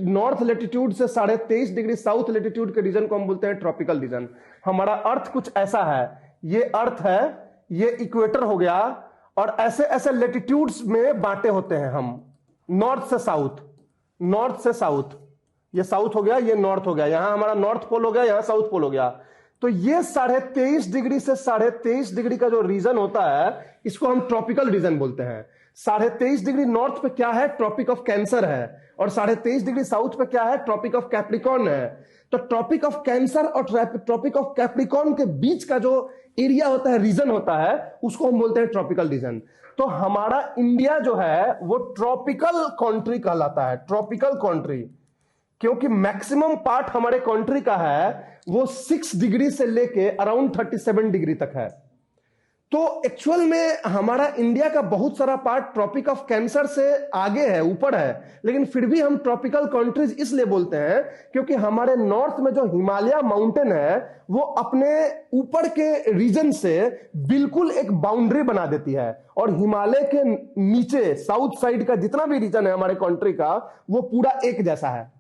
S1: नॉर्थ लैटिट्यूड से 23.5 डिग्री साउथ लैटिट्यूड के रीजन को हम बोलते हैं ट्रॉपिकल रीजन। हमारा अर्थ कुछ ऐसा है, ये अर्थ है, ये इक्वेटर हो गया, और ऐसे ऐसे लैटिट्यूड्स में बांटे होते हैं हम, नॉर्थ से साउथ। ये साउथ हो गया, ये नॉर्थ हो गया, यहां हमारा नॉर्थ पोल हो गया, यहां साउथ पोल हो गया। तो ये 23.5 डिग्री से 23.5 डिग्री का जो रीजन होता है इसको हम ट्रॉपिकल रीजन बोलते हैं। 23.5 डिग्री नॉर्थ पे क्या है? ट्रॉपिक ऑफ कैंसर है, और 23.5 डिग्री साउथ पे क्या है? ट्रॉपिक ऑफ कैप्रिकॉर्न है। तो ट्रॉपिक ऑफ कैंसर और ट्रॉपिक ऑफ कैप्रिकॉर्न के बीच का जो एरिया होता है, रीजन होता है, उसको हम बोलते हैं ट्रॉपिकल रीजन। तो हमारा इंडिया जो है वो ट्रॉपिकल कंट्री कहलाता है, ट्रॉपिकल कंट्री, क्योंकि मैक्सिमम पार्ट हमारे कंट्री का है वो 6 डिग्री से लेके अराउंड 37 डिग्री तक है। तो एक्चुअल में हमारा इंडिया का बहुत सारा पार्ट ट्रॉपिक ऑफ कैंसर से आगे है, ऊपर है, लेकिन फिर भी हम ट्रॉपिकल कंट्रीज इसलिए बोलते हैं क्योंकि हमारे नॉर्थ में जो हिमालय माउंटेन है वो अपने ऊपर के रीजन से बिल्कुल एक बाउंड्री बना देती है, और हिमालय के नीचे साउथ साइड का जितना भी रीजन है हमारे कंट्री का वो पूरा एक जैसा है।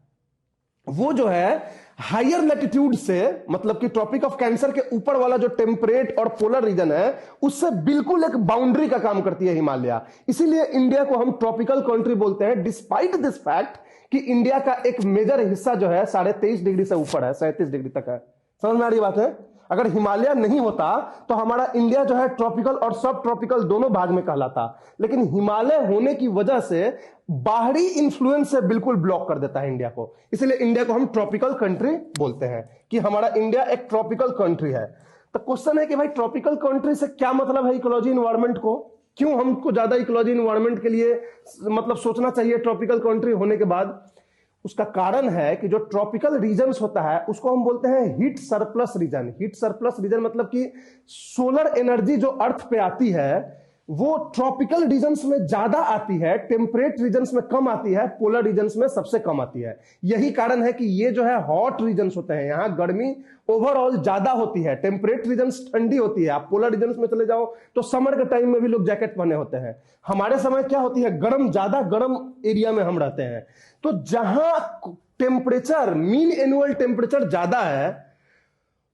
S1: वो जो है हायर लैटिट्यूड से, मतलब कि ट्रॉपिक ऑफ कैंसर के ऊपर वाला जो टेम्परेट और पोलर रीजन है उससे बिल्कुल एक बाउंड्री का काम करती है हिमालय। इसीलिए इंडिया को हम ट्रॉपिकल कंट्री बोलते हैं, डिस्पाइट दिस फैक्ट कि इंडिया का एक मेजर हिस्सा जो है 23.5 डिग्री से ऊपर है, 37 डिग्री तक है। समझ में आ रही बात है? अगर हिमालय नहीं होता तो हमारा इंडिया जो है ट्रॉपिकल और सब ट्रॉपिकल दोनों भाग में कहलाता, लेकिन हिमालय होने की वजह से बाहरी इंफ्लुएंस से बिल्कुल ब्लॉक कर देता है इंडिया को। इसलिए इंडिया को हम ट्रॉपिकल कंट्री बोलते हैं कि हमारा इंडिया एक ट्रॉपिकल कंट्री है। तो क्वेश्चन है कि भाई ट्रॉपिकल कंट्री से क्या मतलब है इकोलॉजी इन्वायरमेंट को, क्यों हमको ज्यादा इकोलॉजी इन्वायरमेंट के लिए मतलब सोचना चाहिए ट्रॉपिकल कंट्री होने के बाद? उसका कारण है कि जो ट्रॉपिकल रीजन्स होता है उसको हम बोलते हैं heat surplus region. Heat surplus region मतलब कि सोलर एनर्जी जो अर्थ पे आती है वो ट्रॉपिकल रीजन्स में ज्यादा आती है, टेम्परेट रीजन्स में कम आती है, पोलर रीजन्स में सबसे कम आती है। यही कारण है कि ये जो है हॉट रीजन्स होते हैं, यहां गर्मी ओवरऑल ज्यादा होती है, टेम्परेट रीजन्स ठंडी होती है। आप पोलर रीजन्स में चले जाओ तो समर के टाइम में भी लोग जैकेट पहने होते हैं। हमारे समय क्या होती है, गर्म, ज्यादा गर्म एरिया में हम रहते हैं। तो जहां टेम्परेचर, मीन एनुअल टेम्परेचर ज्यादा है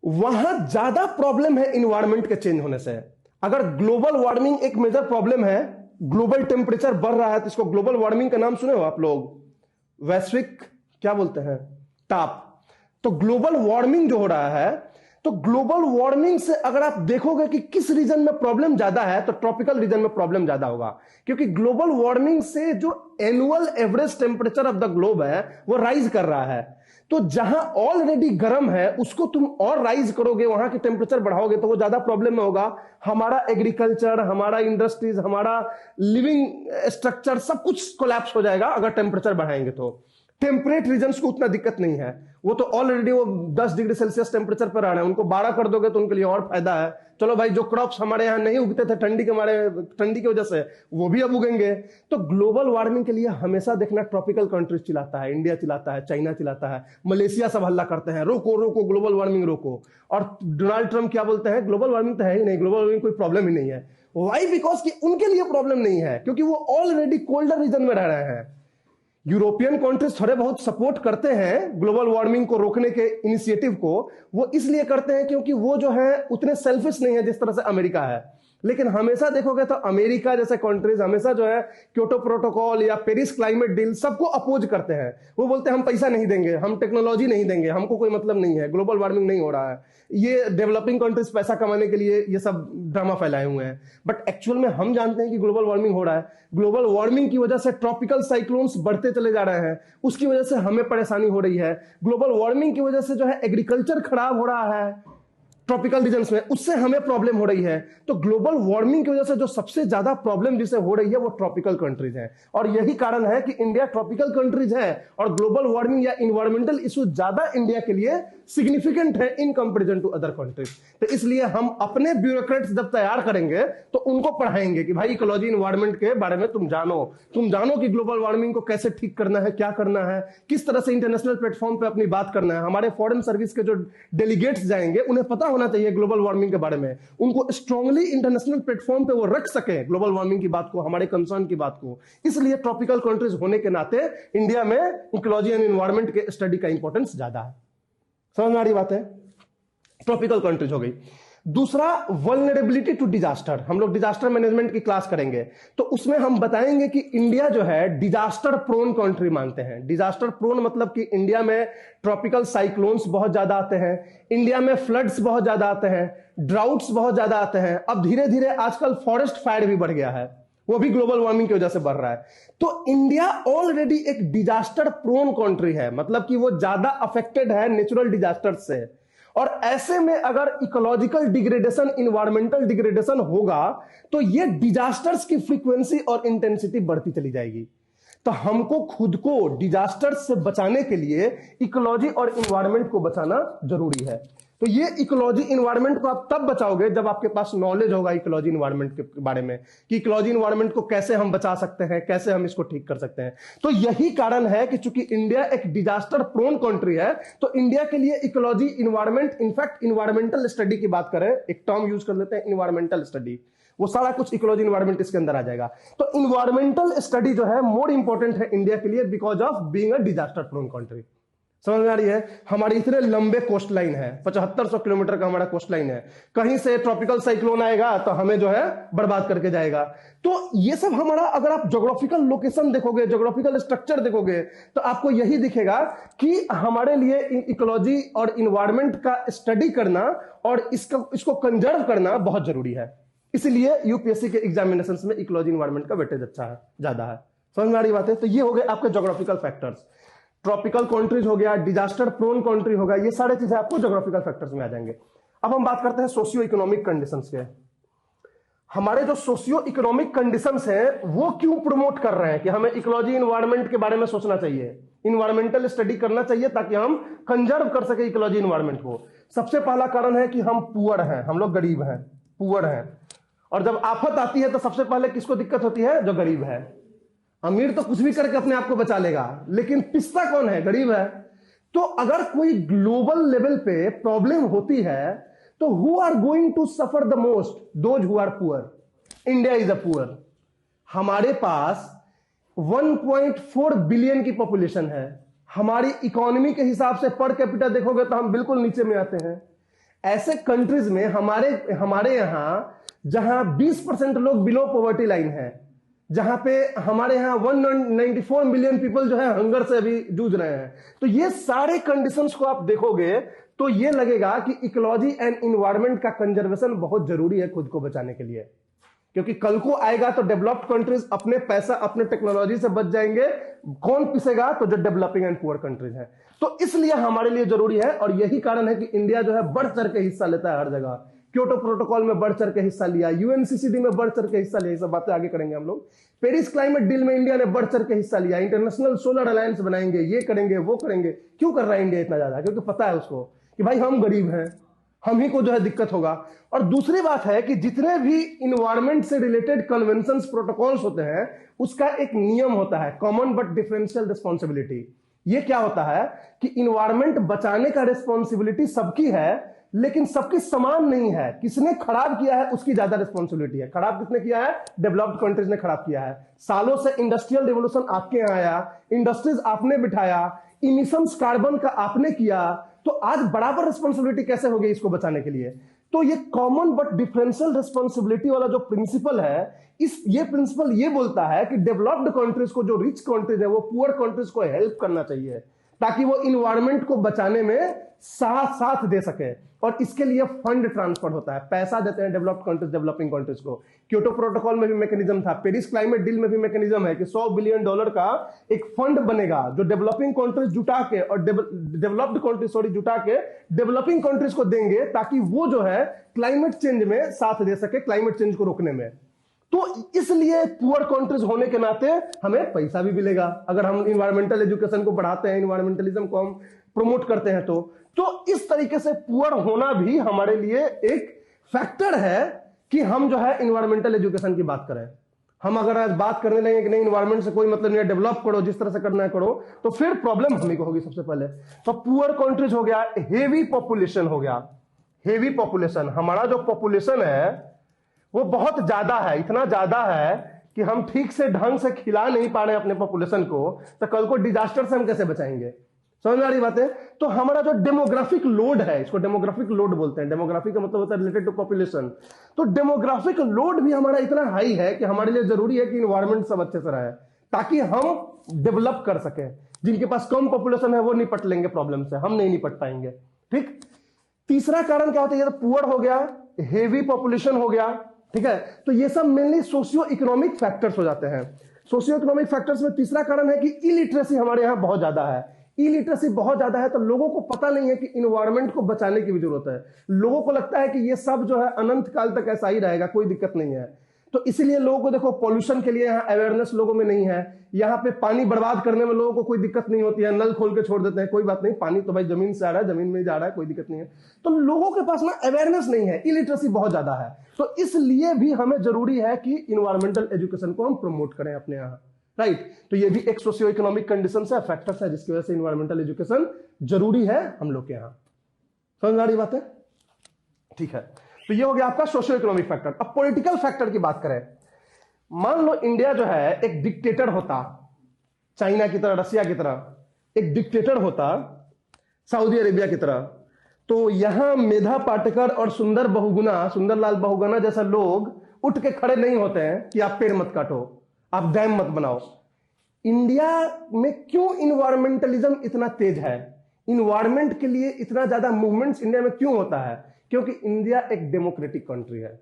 S1: वहां ज्यादा प्रॉब्लम है इन्वायरमेंट के चेंज होने से। अगर ग्लोबल वार्मिंग एक मेजर प्रॉब्लम है, ग्लोबल टेम्परेचर बढ़ रहा है, तो इसको ग्लोबल वार्मिंग का नाम सुने हो आप लोग? वैश्विक क्या बोलते हैं, ताप। तो ग्लोबल वार्मिंग जो हो रहा है, तो ग्लोबल वार्मिंग से अगर आप देखोगे कि किस रीजन में प्रॉब्लम ज्यादा है तो ट्रॉपिकल रीजन में प्रॉब्लम ज्यादा होगा, क्योंकि ग्लोबल वार्मिंग से जो annual average temperature of the globe है वो राइज कर रहा है। तो जहां ऑलरेडी गर्म है उसको तुम और राइज करोगे, वहां की टेम्परेचर बढ़ाओगे तो वो ज्यादा प्रॉब्लम में होगा। हमारा एग्रीकल्चर, हमारा इंडस्ट्रीज, हमारा लिविंग स्ट्रक्चर सब कुछ कोलैप्स हो जाएगा अगर टेम्परेचर बढ़ाएंगे तो। टेम्परेट रीजन्स को उतना दिक्कत नहीं है, वो तो ऑलरेडी वो 10 डिग्री सेल्सियस टेम्परेचर पर आ रहे हैं, उनको 12 कर दोगे तो उनके लिए और फायदा है। चलो भाई, जो क्रॉप्स हमारे यहाँ नहीं उगते थे ठंडी की वजह से, वो भी अब उगेंगे। तो ग्लोबल वार्मिंग के लिए हमेशा देखना ट्रॉपिकल कंट्रीज चिल्लाता है, इंडिया चिल्लाता है, चाइना चिल्लाता है, मलेशिया सब हल्ला करते हैं, रोको रोको ग्लोबल वार्मिंग रोको। और डोनाल्ड ट्रंप क्या बोलते हैं, ग्लोबल वार्मिंग तो है ही नहीं, ग्लोबल वार्मिंग कोई प्रॉब्लम ही नहीं है। वाई? बिकॉज कि उनके लिए प्रॉब्लम नहीं है, क्योंकि वो ऑलरेडी कोल्डर रीजन में रह रहे हैं। यूरोपियन कंट्रीज थोड़े बहुत सपोर्ट करते हैं ग्लोबल वार्मिंग को रोकने के इनिशिएटिव को, वो इसलिए करते हैं क्योंकि वो जो है उतने सेल्फिश नहीं है जिस तरह से अमेरिका है। लेकिन हमेशा देखोगे तो अमेरिका जैसे कंट्रीज हमेशा जो है क्योटो प्रोटोकॉल या पेरिस क्लाइमेट डील सबको अपोज करते हैं। वो बोलते हैं हम पैसा नहीं देंगे, हम टेक्नोलॉजी नहीं देंगे, हमको कोई मतलब नहीं है, ग्लोबल वार्मिंग नहीं हो रहा है, ये डेवलपिंग कंट्रीज पैसा कमाने के लिए ये सब ड्रामा फैलाए हुए हैं। बट एक्चुअल में हम जानते हैं कि ग्लोबल वार्मिंग हो रहा है। ग्लोबल वार्मिंग की वजह से ट्रॉपिकल साइक्लोन्स बढ़ते चले जा रहे हैं, उसकी वजह से हमें परेशानी हो रही है। ग्लोबल वार्मिंग की वजह से जो है एग्रीकल्चर खराब हो रहा है ट्रॉपिकल रीजन्स में, उससे हमें प्रॉब्लम हो रही है। तो ग्लोबल वार्मिंग की वजह से जो सबसे ज्यादा प्रॉब्लम जिसे हो रही है वो ट्रॉपिकल कंट्रीज हैं, और यही कारण है कि इंडिया ट्रॉपिकल कंट्रीज है और ग्लोबल वार्मिंग या इन्वायरमेंटल इशू ज्यादा इंडिया के लिए सिग्निफिकेंट है in comparison to other countries. तो इसलिए हम अपने ब्यूरोक्रेट्स जब तैयार करेंगे तो उनको पढ़ाएंगे कि भाई इकोलॉजी इन्वायरमेंट के बारे में तुम जानो कि ग्लोबल वार्मिंग को कैसे ठीक करना है, क्या करना है, किस तरह से इंटरनेशनल प्लेटफॉर्म पे अपनी बात करना है। हमारे फॉरेन सर्विस के जो डेलीगेट्स जाएंगे उन्हें पता होना चाहिए ग्लोबल वार्मिंग के बारे में, उनको स्ट्रांगली इंटरनेशनल प्लेटफॉर्म पे वो रख सके ग्लोबल वार्मिंग की बात को, हमारे कंसर्न की बात को। इसलिए ट्रॉपिकल कंट्रीज होने के नाते इंडिया में इकोलॉजी एंड एनवायरनमेंट के स्टडी का इंपॉर्टेंस ज्यादा है। समझ में आ रही बात है? ट्रॉपिकल कंट्रीज हो गई। दूसरा, वल्नरेबिलिटी टू डिजास्टर। हम लोग डिजास्टर मैनेजमेंट की क्लास करेंगे तो उसमें हम बताएंगे कि इंडिया जो है डिजास्टर प्रोन कंट्री मानते हैं। डिजास्टर प्रोन मतलब कि इंडिया में ट्रॉपिकल साइक्लोन्स बहुत ज्यादा आते हैं, इंडिया में फ्लड्स बहुत ज्यादा आते हैं, ड्राउट्स बहुत ज्यादा आते हैं। अब धीरे धीरे आजकल फॉरेस्ट फायर भी बढ़ गया है, वो भी ग्लोबल वार्मिंग की वजह से बढ़ रहा है। तो इंडिया ऑलरेडी एक डिजास्टर प्रोन कंट्री है, मतलब कि वो ज्यादा अफेक्टेड है नेचुरल डिजास्टर से। और ऐसे में अगर इकोलॉजिकल डिग्रेडेशन, इन्वायरमेंटल डिग्रेडेशन होगा तो ये डिजास्टर्स की फ्रीक्वेंसी और इंटेंसिटी बढ़ती चली जाएगी। तो हमको खुद को डिजास्टर्स से बचाने के लिए इकोलॉजी और इन्वायरमेंट को बचाना जरूरी है। तो ये इकोलॉजी इन्वायरमेंट को आप तब बचाओगे जब आपके पास नॉलेज होगा इकोलॉजी इन्वायरमेंट के बारे में, कि इकोलॉजी इन्वायरमेंट को कैसे हम बचा सकते हैं, कैसे हम इसको ठीक कर सकते हैं। तो यही कारण है कि चूंकि इंडिया एक डिजास्टर प्रोन कंट्री है, तो इंडिया के लिए ecology environment, in fact environmental study की बात करें, एक टर्म यूज कर लेते हैं इन्वायरमेंटल स्टडी, वो सारा कुछ इकोलॉजी इन्वायरमेंट इसके अंदर आ जाएगा। तो इन्वायरमेंटल स्टडी जो है मोर इंपॉर्टेंट है इंडिया के लिए because of being a disaster prone country. समझ में आ रही है? हमारी इतने लंबे कोस्ट लाइन है, 7500 किलोमीटर का हमारा कोस्ट लाइन है, कहीं से ट्रॉपिकल साइक्लोन आएगा तो हमें जो है बर्बाद करके जाएगा। तो ये सब हमारा, अगर आप ज्योग्राफिकल लोकेशन देखोगे, ज्योग्राफिकल स्ट्रक्चर देखोगे, तो आपको यही दिखेगा कि हमारे लिए इकोलॉजी और इन्वायरमेंट का स्टडी करना और इसको कंजर्व करना बहुत जरूरी है। इसलिए यूपीएससी के एग्जामिनेशन में इकोलॉजी इन्वायरमेंट का वेटेज अच्छा है, ज्यादा है। समझ में आ रही बात है? तो ये हो गए आपके ज्योग्राफिकल फैक्टर्स। ट्रॉपिकल कंट्रीज हो गया, डिजास्टर प्रोन कंट्री हो गया, ये सारे चीजें आपको ज्योग्राफिकल फैक्टर्स में आ जाएंगे। अब हम बात करते हैं सोशियो इकोनॉमिक कंडीशंस के। हमारे जो सोशियो इकोनॉमिक कंडीशंस हैं वो क्यों प्रमोट कर रहे हैं कि हमें इकोलॉजी इन्वायरमेंट के बारे में सोचना चाहिए, इन्वायरमेंटल स्टडी करना चाहिए ताकि हम कंजर्व कर सके इकोलॉजी इन्वायरमेंट को। सबसे पहला कारण है कि हम पुअर हैं, हम लोग गरीब हैं, पुअर हैं। और जब आफत आती है तो सबसे पहले किसको दिक्कत होती है? जो गरीब है। अमीर तो कुछ भी करके अपने आप को बचा लेगा, लेकिन पिसता कौन है? गरीब है। तो अगर कोई ग्लोबल लेवल पे प्रॉब्लम होती है तो who are going to suffer the most? Those who are poor. India is a poor. हमारे पास 1.4 बिलियन की पॉपुलेशन है। हमारी इकोनॉमी के हिसाब से पर कैपिटा देखोगे तो हम बिल्कुल नीचे में आते हैं। ऐसे कंट्रीज में हमारे यहां जहां 20% लोग बिलो पॉवर्टी लाइन है, जहां पे हमारे यहां 194 मिलियन पीपल जो है हंगर से अभी जूझ रहे हैं। तो ये सारे कंडीशंस को आप देखोगे तो ये लगेगा कि इकोलॉजी एंड इन्वायरमेंट का कंजर्वेशन बहुत जरूरी है खुद को बचाने के लिए, क्योंकि कल को आएगा तो डेवलप्ड कंट्रीज अपने पैसा, अपने टेक्नोलॉजी से बच जाएंगे। कौन पिसेगा? तो जो डेवलपिंग एंड पुअर कंट्रीज हैं। तो इसलिए हमारे लिए जरूरी है, और यही कारण है कि इंडिया जो है बढ़ चढ़ के हिस्सा लेता है हर जगह। क्योटो प्रोटोकॉल में बढ़ चढ़ के हिस्सा लिया, यूएनसीसीडी में बढ़ चढ़ के हिस्सा लिया, ये सब बातें आगे करेंगे हम लोग। पेरिस क्लाइमेट डील में इंडिया ने बढ़ चढ़ के हिस्सा लिया, इंटरनेशनल सोलर अलायंस बनाएंगे, ये करेंगे वो करेंगे। क्यों कर रहा है इंडिया इतना ज्यादा? क्योंकि पता है उसको कि भाई हम गरीब हैं, हम ही को जो है दिक्कत होगा। और दूसरी बात है कि जितने भी इन्वायरमेंट से रिलेटेड कन्वेंशंस, प्रोटोकॉल्स होते हैं, उसका एक नियम होता है, कॉमन बट डिफरेंशियल रिस्पॉन्सिबिलिटी। ये क्या होता है कि इन्वायरमेंट बचाने का रिस्पॉन्सिबिलिटी सबकी है, लेकिन सबकी समान नहीं है। किसने खराब किया है उसकी ज्यादा रिस्पॉन्सिबिलिटी है। खराब किसने किया है? डेवलप्ड कंट्रीज ने खराब किया है। सालों से इंडस्ट्रियल रिवोल्यूशन आपके यहां आया, इंडस्ट्रीज आपने बिठाया, इमिशंस कार्बन का आपने किया, तो आज बराबर रिस्पॉन्सिबिलिटी कैसे होगी इसको बचाने के लिए? तो ये कॉमन बट डिफरेंशियल रिस्पॉन्सिबिलिटी वाला जो प्रिंसिपल है, ये प्रिंसिपल ये बोलता है कि डेवलप्ड कंट्रीज को, जो रिच कंट्रीज है, वो पुअर कंट्रीज को हेल्प करना चाहिए ताकि वो इन्वायरमेंट को बचाने में साथ दे सके। और इसके लिए फंड ट्रांसफर होता है, पैसा देते हैं डेवलप्ड कंट्रीज डेवलपिंग कंट्रीज को। क्योटो प्रोटोकॉल में भी मैकेनिज्म था, पेरिस क्लाइमेट डील में भी मैकेनिज्म है कि $100 बिलियन का एक फंड बनेगा जो डेवलपिंग कंट्रीज जुटा के और डेवलप्ड कंट्रीज जुटा के डेवलपिंग कंट्रीज को देंगे ताकि वो जो है क्लाइमेट चेंज में साथ दे सके, क्लाइमेट चेंज को रोकने में। तो इसलिए पुअर कंट्रीज होने के नाते हमें पैसा भी मिलेगा अगर हम इन्वायरमेंटल एजुकेशन को बढ़ाते हैं, इन्वायरमेंटलिज्म को हम प्रमोट करते हैं। तो इस तरीके से पुअर होना भी हमारे लिए एक फैक्टर है कि हम जो है इन्वायरमेंटल एजुकेशन की बात करें। हम अगर आज बात करने लगे कि नहीं इन्वायरमेंट से कोई मतलब नहीं है, डेवलप करो, जिस तरह से करना है करो, तो फिर प्रॉब्लम हमें को होगी सबसे पहले। तो पुअर कंट्रीज हो गया, हेवी पॉपुलेशन हो गया। हेवी पॉपुलेशन, हमारा जो पॉपुलेशन है वो बहुत ज्यादा है, इतना ज्यादा है कि हम ठीक से ढंग से खिला नहीं पा रहे अपने पॉपुलेशन को, तो कल को डिजास्टर से हम कैसे बचाएंगे? समझ में आ रही बात है? तो हमारा जो डेमोग्राफिक लोड है, इसको डेमोग्राफिक लोड बोलते हैं। डेमोग्राफिक का मतलब होता है रिलेटेड टू पॉपुलेशन। तो डेमोग्राफिक लोड भी हमारा इतना हाई है कि हमारे लिए जरूरी है कि इन्वायरमेंट सब अच्छे से रहे ताकि हम डेवलप कर सके। जिनके पास कम पॉपुलेशन है वो निपट लेंगे प्रॉब्लम से, हम नहीं निपट पाएंगे। ठीक। तीसरा कारण क्या होता है? ये तो पुअर हो गया, हेवी पॉपुलेशन हो गया, ठीक है। तो ये सब मेनली सोशियो इकोनॉमिक फैक्टर्स हो जाते हैं। सोशियो इकोनॉमिक फैक्टर्स में तीसरा कारण है कि इलिटरेसी हमारे यहां बहुत ज्यादा है। इलिटरेसी बहुत ज्यादा है तो लोगों को पता नहीं है कि इन्वायरमेंट को बचाने की भी जरूरत है। लोगों को लगता है कि ये सब जो है अनंत काल तक ऐसा ही रहेगा, कोई दिक्कत नहीं है। तो इसीलिए लोगों को देखो पॉल्यूशन के लिए यहाँ अवेयरनेस लोगों में नहीं है, यहाँ पे पानी बर्बाद करने में लोगों को कोई दिक्कत नहीं होती है, नल खोल के छोड़ देते हैं, कोई बात नहीं, पानी तो भाई जमीन से आ रहा है, जमीन में जा रहा है, कोई दिक्कत नहीं है। तो लोगों के पास ना अवेयरनेस नहीं है, इलिटरेसी बहुत ज्यादा है। तो इसलिए भी हमें जरूरी है कि इन्वायरमेंटल एजुकेशन को हम प्रमोट करें अपने यहाँ, राइट। तो ये भी एक सोशियो इकोनॉमिक कंडीशन है, फैक्टर्स है, जिसकी वजह से इन्वायरमेंटल एजुकेशन जरूरी है हम लोग के यहाँ। समझ आ रही बात है? ठीक है, तो ये हो गया आपका सोशियो इकोनॉमिक फैक्टर। अब पॉलिटिकल फैक्टर की बात करें, मान लो इंडिया जो है एक डिक्टेटर होता, चाइना की तरह, रसिया की तरह एक डिक्टेटर होता, सऊदी अरेबिया की तरह, तो यहां मेधा पाटकर और सुंदरलाल बहुगुणा जैसा लोग उठ के खड़े नहीं होते हैं कि आप पेड़ मत काटो, आप डैम मत बनाओ। इंडिया में क्यों इन्वायरमेंटलिज्म इतना तेज है, इन्वायरमेंट के लिए इतना ज्यादा मूवमेंट्स इंडिया में क्यों होता है? क्योंकि इंडिया एक डेमोक्रेटिक कंट्री है,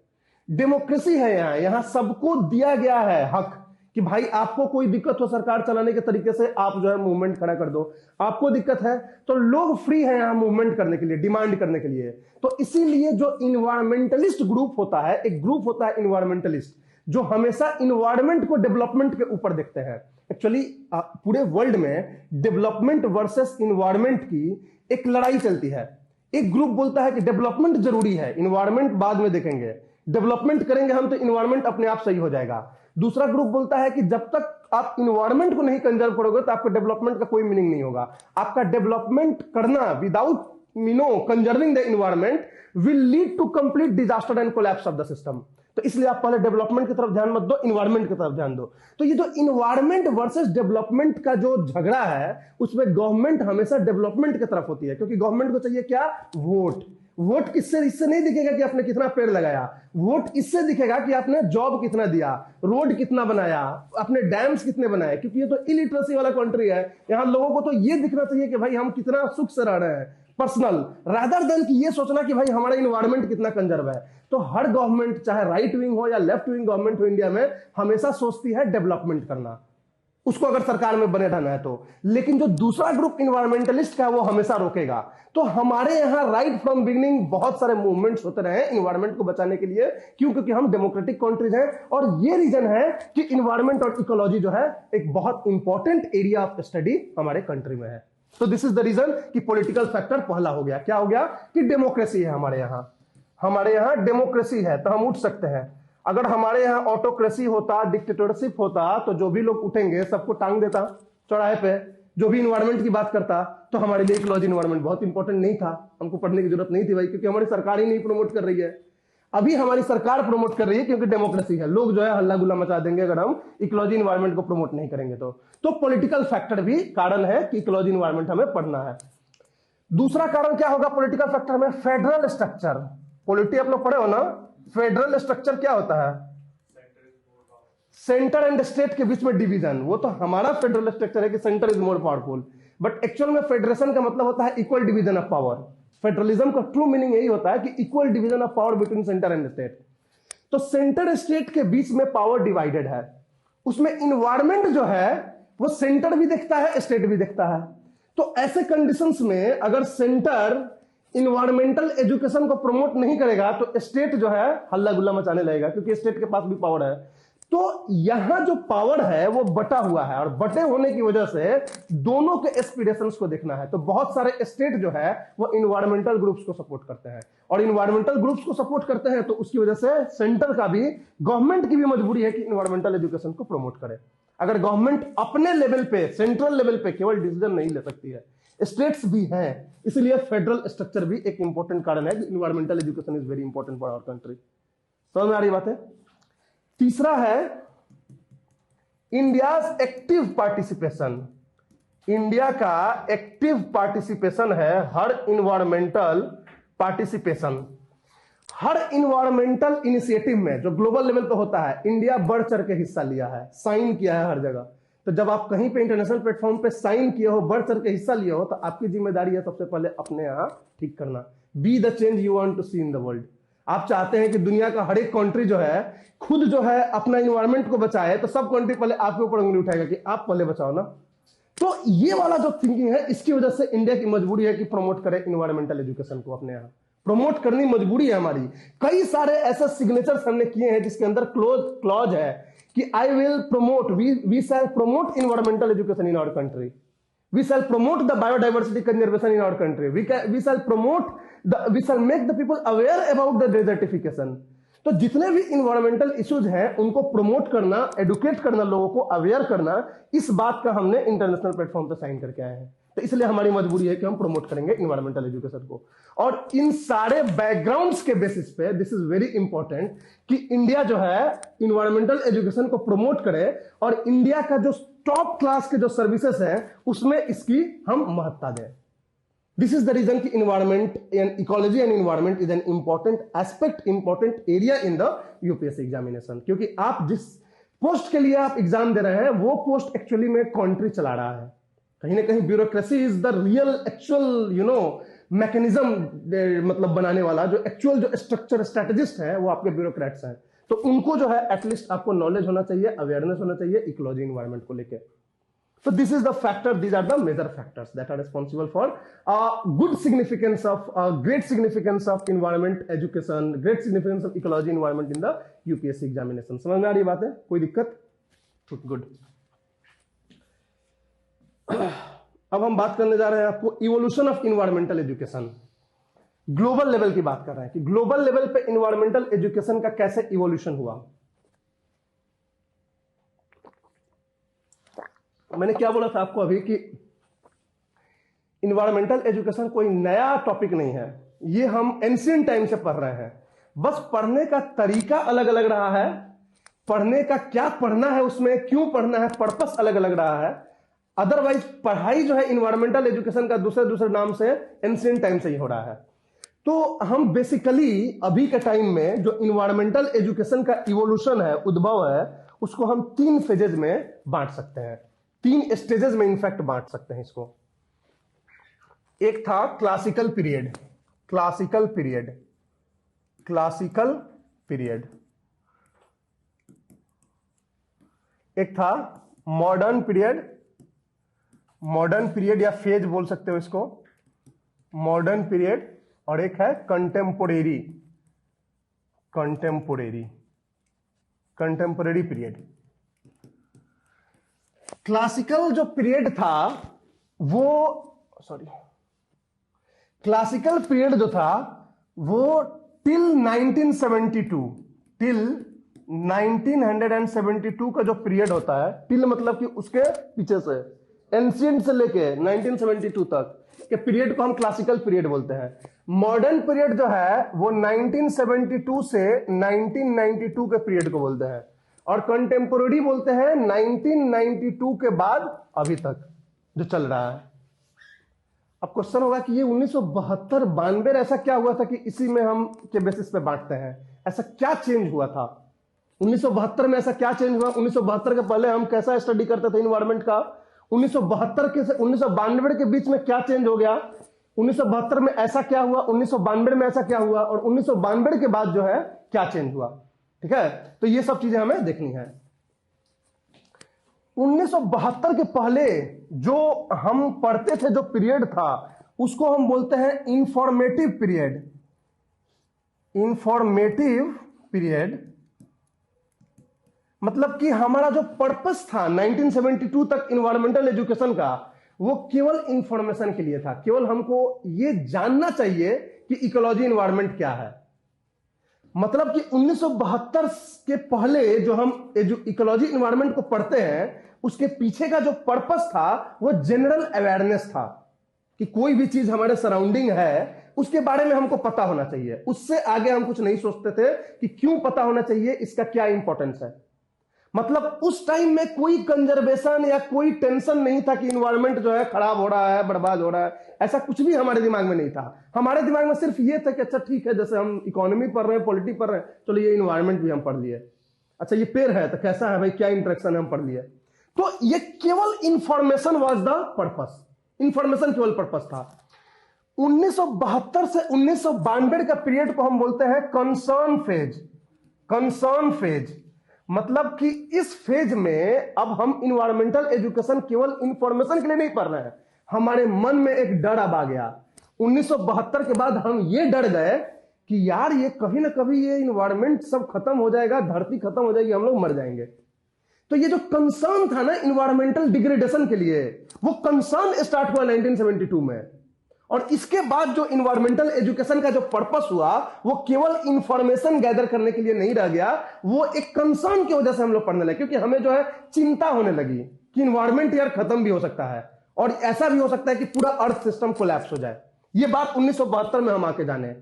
S1: डेमोक्रेसी है। यहां सबको दिया गया है हक कि भाई आपको कोई दिक्कत हो सरकार चलाने के तरीके से, आप जो है मूवमेंट खड़ा कर दो। आपको दिक्कत है तो लोग फ्री हैं यहां मूवमेंट करने के लिए, डिमांड करने के लिए। तो इसीलिए जो इन्वायरमेंटलिस्ट ग्रुप होता है, एक ग्रुप होता है इन्वायरमेंटलिस्ट जो हमेशा इन्वायरमेंट को डेवलपमेंट के ऊपर देखते हैं। एक्चुअली पूरे वर्ल्ड में डेवलपमेंट वर्सेस इन्वायरमेंट की एक लड़ाई चलती है। एक ग्रुप बोलता है कि डेवलपमेंट जरूरी है, इन्वायरमेंट बाद में देखेंगे, डेवलपमेंट करेंगे हम तो इन्वायरमेंट अपने आप सही हो जाएगा। दूसरा ग्रुप बोलता है कि जब तक आप इन्वायरमेंट को नहीं कंजर्व करोगे तो आपका डेवलपमेंट का कोई मीनिंग नहीं होगा। आपका डेवलपमेंट करना without conserving the environment will lead to complete disaster and collapse of the system. तो इसलिए आप पहले डेवलपमेंट की तरफ ध्यान मत दो, इन्वायरमेंट की तरफ ध्यान दो। तो ये जो इन्वायरमेंट वर्सेस डेवलपमेंट का जो झगड़ा है, उसमें गवर्नमेंट हमेशा डेवलपमेंट की तरफ होती है, क्योंकि गवर्नमेंट को चाहिए क्या? वोट। वोट इससे नहीं दिखेगा कि आपने कितना पेड़ लगाया, वोट इससे दिखेगा कि आपने जॉब कितना दिया, रोड कितना बनाया, आपने डैम्स कितने बनाए। क्योंकि ये तो इलिटरेसी वाला कंट्री है, यहां लोगों को तो ये दिखना चाहिए कि भाई हम कितना सुख से रह रहे हैं, पर्सनल, रादर देन कि ये सोचना कि भाई हमारा इन्वायरमेंट कितना कंजर्व है। तो हर गवर्नमेंट, चाहे राइट विंग हो या लेफ्ट विंग गवर्नमेंट हो इंडिया में, हमेशा सोचती है डेवलपमेंट करना, उसको अगर सरकार में बने रहना है तो। लेकिन जो दूसरा ग्रुप इन्वायरमेंटलिस्ट का, वो हमेशा रोकेगा। तो हमारे यहां राइट फ्रॉम बिगिनिंग बहुत सारे मूवमेंट्स होते रहे इन्वायरमेंट को बचाने के लिए, क्योंकि हम डेमोक्रेटिक कंट्रीज हैं। और ये रीजन है कि इन्वायरमेंट और इकोलॉजी जो है एक बहुत इंपॉर्टेंट एरिया ऑफ स्टडी हमारे कंट्री में है। तो दिस इज द रीजन कि पॉलिटिकल फैक्टर पहला हो गया। क्या हो गया? कि डेमोक्रेसी है हमारे यहां डेमोक्रेसी है तो हम उठ सकते हैं। अगर हमारे यहाँ ऑटोक्रेसी होता, डिक्टेटरशिप होता, तो जो भी लोग उठेंगे सबको टांग देता चौराहे पे, जो भी इन्वायरमेंट की बात करता। तो हमारे लिए इकोलॉजी इन्वायरमेंट बहुत इंपॉर्टेंट नहीं था, हमको पढ़ने की जरूरत नहीं थी भाई, क्योंकि हमारी सरकार ही नहीं प्रमोट कर रही है। अभी हमारी सरकार प्रमोट कर रही है क्योंकि डेमोक्रेसी है। लोग जो है हल्ला गुल्ला मचा देंगे अगर हम इकोलॉजी इन्वायरमेंट को प्रमोट नहीं करेंगे तो पॉलिटिकल फैक्टर भी कारण है कि इकोलॉजी इन्वायरमेंट हमें पढ़ना है। दूसरा कारण क्या होगा पॉलिटिकल फैक्टर में? Federal structure. पॉलिटी आप लोग पढ़े हो ना? फेडरल स्ट्रक्चर क्या होता है? सेंटर एंड स्टेट के बीच में डिवीजन। वो तो हमारा फेडरल स्ट्रक्चर है कि centre is more powerful, but actual में फेडरेशन का मतलब होता है equal division of power. Federalism का ट्रू मीनिंग यही होता है कि equal division of power between centre and state. तो सेंटर स्टेट के बीच में पावर डिवाइडेड है, उसमें इन्वायरमेंट जो है वो सेंटर भी देखता है, स्टेट भी देखता है। तो ऐसे कंडीशंस में अगर सेंटर इन्वायरमेंटल एजुकेशन को प्रमोट नहीं करेगा तो स्टेट जो है हल्ला गुल्ला मचाने लगेगा, क्योंकि स्टेट के पास भी पावर है। तो यहां जो पावर है वो बटा हुआ है, और बटे होने की वजह से दोनों के एस्पिरेशंस को देखना है। तो बहुत सारे स्टेट जो है वो इन्वायरमेंटल ग्रुप्स को सपोर्ट करते हैं, और इन्वायरमेंटल ग्रुप्स को सपोर्ट करते हैं तो उसकी वजह से सेंटर का भी, गवर्नमेंट की भी मजबूरी है कि इन्वायरमेंटल एजुकेशन को प्रमोट करे। अगर गवर्नमेंट अपने लेवल पे, सेंट्रल लेवल पे केवल डिसीजन नहीं ले सकती है, स्टेट्स भी हैं, इसलिए फेडरल स्ट्रक्चर भी एक इंपॉर्टेंट कारण है कि environmental education is very important for our country. समझ में आ रही बात है? तीसरा है इंडियाज एक्टिव पार्टिसिपेशन। इंडिया का एक्टिव पार्टिसिपेशन है हर इन्वायरमेंटल पार्टिसिपेशन, हर इन्वायरमेंटल इनिशिएटिव में जो ग्लोबल लेवल पे होता है, इंडिया बढ़ चढ़ के हिस्सा लिया है, साइन किया है हर जगह। तो जब आप कहीं पे इंटरनेशनल प्लेटफॉर्म पे साइन किए हो, बढ़ चढ़ के हिस्सा लिए हो, तो आपकी जिम्मेदारी है सबसे पहले अपने यहां ठीक करना। Be the change you want to see in the world. आप चाहते हैं कि दुनिया का हर एक कंट्री जो है खुद जो है अपना इन्वायरमेंट को बचाए, तो सब कंट्री पहले आपके ऊपर उंगली उठाएगा कि आप पहले बचाओ ना। तो ये वाला जो थिंकिंग है, इसकी वजह से इंडिया की मजबूरी है कि प्रमोट करे इन्वायरमेंटल एजुकेशन को अपने यहाँ। प्रमोट करनी मजबूरी है हमारी। कई सारे ऐसे सिग्नेचर्स हमने किए हैं जिसके अंदर क्लॉज है कि I will promote, we shall promote environmental education in our country, we shall promote the biodiversity conservation in our country, we shall promote we shall make the people aware about the desertification। तो जितने भी environmental issues हैं उनको promote करना, educate करना, लोगों को aware करना, इस बात का हमने इंटरनेशनल प्लेटफॉर्म पे साइन करके आए हैं। तो इसलिए हमारी मजबूरी है कि हम प्रमोट करेंगे इन्वायरमेंटल एजुकेशन को। और इन सारे बैकग्राउंड्स के बेसिस पे दिस इज वेरी इंपॉर्टेंट कि इंडिया जो है इन्वायरमेंटल एजुकेशन को प्रमोट करे और इंडिया का जो टॉप क्लास के जो सर्विसेज हैं उसमें इसकी हम महत्ता दें। दिस इज द रीजन कि environment and ecology and environment is an important aspect, important area in the UPSC examination. क्योंकि आप जिस पोस्ट के लिए आप एग्जाम दे रहे हैं वो पोस्ट एक्चुअली में कंट्री चला रहा है। कहीं ना कहीं bureaucracy is the real actual mechanism, मतलब बनाने वाला जो एक्चुअल जो स्ट्रक्चर स्ट्रेटेजिस्ट है वो आपके ब्यूरोक्रेट्स हैं। तो उनको जो है एटलीस्ट आपको नॉलेज होना चाहिए, अवेयरनेस होना चाहिए इकोलॉजी इन्वायरमेंट को लेके। So this is the factor, these are the major factors that are responsible for good significance of great significance of environment education, great significance of ecology environment in the UPSC examination। समझ में आ रही बात है? कोई दिक्कत? Good. अब हम बात करने जा रहे हैं आपको evolution of environmental education. Global level की बात कर रहे हैं कि ग्लोबल लेवल पे इन्वायरमेंटल एजुकेशन का कैसे इवोल्यूशन हुआ। मैंने क्या बोला था आपको अभी कि इन्वायरमेंटल एजुकेशन कोई नया टॉपिक नहीं है, ये हम एंशिएंट टाइम से पढ़ रहे हैं। बस पढ़ने का तरीका अलग अलग रहा है, पढ़ने का क्या पढ़ना है, उसमें क्यों पढ़ना है, पर्पस अलग अलग रहा है। अदरवाइज पढ़ाई जो है इन्वायरमेंटल एजुकेशन का दूसरे नाम से एंशिएंट टाइम से ही हो रहा है। तो हम बेसिकली अभी के टाइम में जो इन्वायरमेंटल एजुकेशन का इवोल्यूशन है, उद्भव है, उसको हम 3 फेजेज में बांट सकते हैं, 3 स्टेजेस में इनफैक्ट बांट सकते हैं इसको। एक था classical period, classical period, classical period. एक था मॉडर्न पीरियड, मॉडर्न पीरियड या फेज बोल सकते हो इसको, मॉडर्न पीरियड। और एक है contemporary, contemporary, contemporary period. Classical जो पीरियड था वो, सॉरी, क्लासिकल पीरियड जो था वो टिल 1972, टिल 1972 का जो पीरियड होता है, टिल मतलब कि उसके पीछे से एंशिएंट से लेके 1972 तक के पीरियड को हम क्लासिकल पीरियड बोलते हैं। मॉडर्न पीरियड जो है वो 1972 से 1992 के पीरियड को बोलते हैं, और कंटेम्पोरेरी बोलते हैं 1992 के बाद अभी तक जो चल रहा है। अब क्वेश्चन होगा कि ये 1972-92 ऐसा क्या हुआ था कि इसी में हम के बेसिस पे बांटते हैं, ऐसा क्या चेंज हुआ था 1972 में, ऐसा क्या चेंज हुआ? 1972 के पहले हम कैसा स्टडी करते थे इन्वायरमेंट का, 1972 के से 1992 के बीच में क्या चेंज हो गया, 1972 में ऐसा क्या हुआ, 1992 में ऐसा क्या हुआ, और 1992 के बाद जो है क्या चेंज हुआ। ठीक है, तो ये सब चीजें हमें देखनी है। 1972 के पहले जो हम पढ़ते थे, जो पीरियड था, उसको हम बोलते हैं इंफॉर्मेटिव पीरियड, इंफॉर्मेटिव पीरियड। मतलब कि हमारा जो पर्पस था 1972 तक इन्वायरमेंटल एजुकेशन का, वो केवल इंफॉर्मेशन के लिए था, केवल हमको ये जानना चाहिए कि इकोलॉजी इन्वायरमेंट क्या है। मतलब कि 1972 के पहले जो हम इकोलॉजी इन्वायरमेंट को पढ़ते हैं, उसके पीछे का जो पर्पस था वो जनरल अवेयरनेस था कि कोई भी चीज हमारे सराउंडिंग है उसके बारे में हमको पता होना चाहिए। उससे आगे हम कुछ नहीं सोचते थे कि क्यों पता होना चाहिए, इसका क्या इंपॉर्टेंस है। मतलब उस टाइम में कोई कंजर्वेशन या कोई टेंशन नहीं था कि इन्वायरमेंट जो है खराब हो रहा है, बर्बाद हो रहा है, ऐसा कुछ भी हमारे दिमाग में नहीं था। हमारे दिमाग में सिर्फ ये था कि अच्छा ठीक है, जैसे हम इकोनॉमी पढ़ रहे हैं, पॉलिटी पढ़ रहे हैं, चलो ये इन्वायरमेंट भी हम पढ़ लिए। अच्छा ये पेड़ है तो कैसा है भाई, क्या इंटरेक्शन है, हम पढ़ लिए। तो ये केवल information was the purpose, information केवल पर्पस था। 1972 से 1992 का पीरियड को हम बोलते हैं कंसर्न फेज, कंसर्न फेज। मतलब कि इस फेज में अब हम इन्वायरमेंटल एजुकेशन केवल इंफॉर्मेशन के लिए नहीं पढ़ रहे हैं, हमारे मन में एक डर अब आ गया 1972 के बाद हम ये डर गए कि यार ये कभी ना कभी ये इन्वायरमेंट सब खत्म हो जाएगा, धरती खत्म हो जाएगी, हम लोग मर जाएंगे। तो ये जो कंसर्न था ना इन्वायरमेंटल डिग्रेडेशन के लिए, वो कंसर्न स्टार्ट हुआ 1972 में। और इसके बाद जो इन्वायरमेंटल एजुकेशन का जो पर्पस हुआ, वो केवल इंफॉर्मेशन गैदर करने के लिए नहीं रह गया, वो एक कंसर्न की वजह से हम लोग पढ़ने लगे, क्योंकि हमें जो है चिंता होने लगी कि इन्वायरमेंट यार खत्म भी हो सकता है और ऐसा भी हो सकता है कि पूरा अर्थ सिस्टम कोलैप्स हो जाए। ये बात 1972 में हम आके जाने।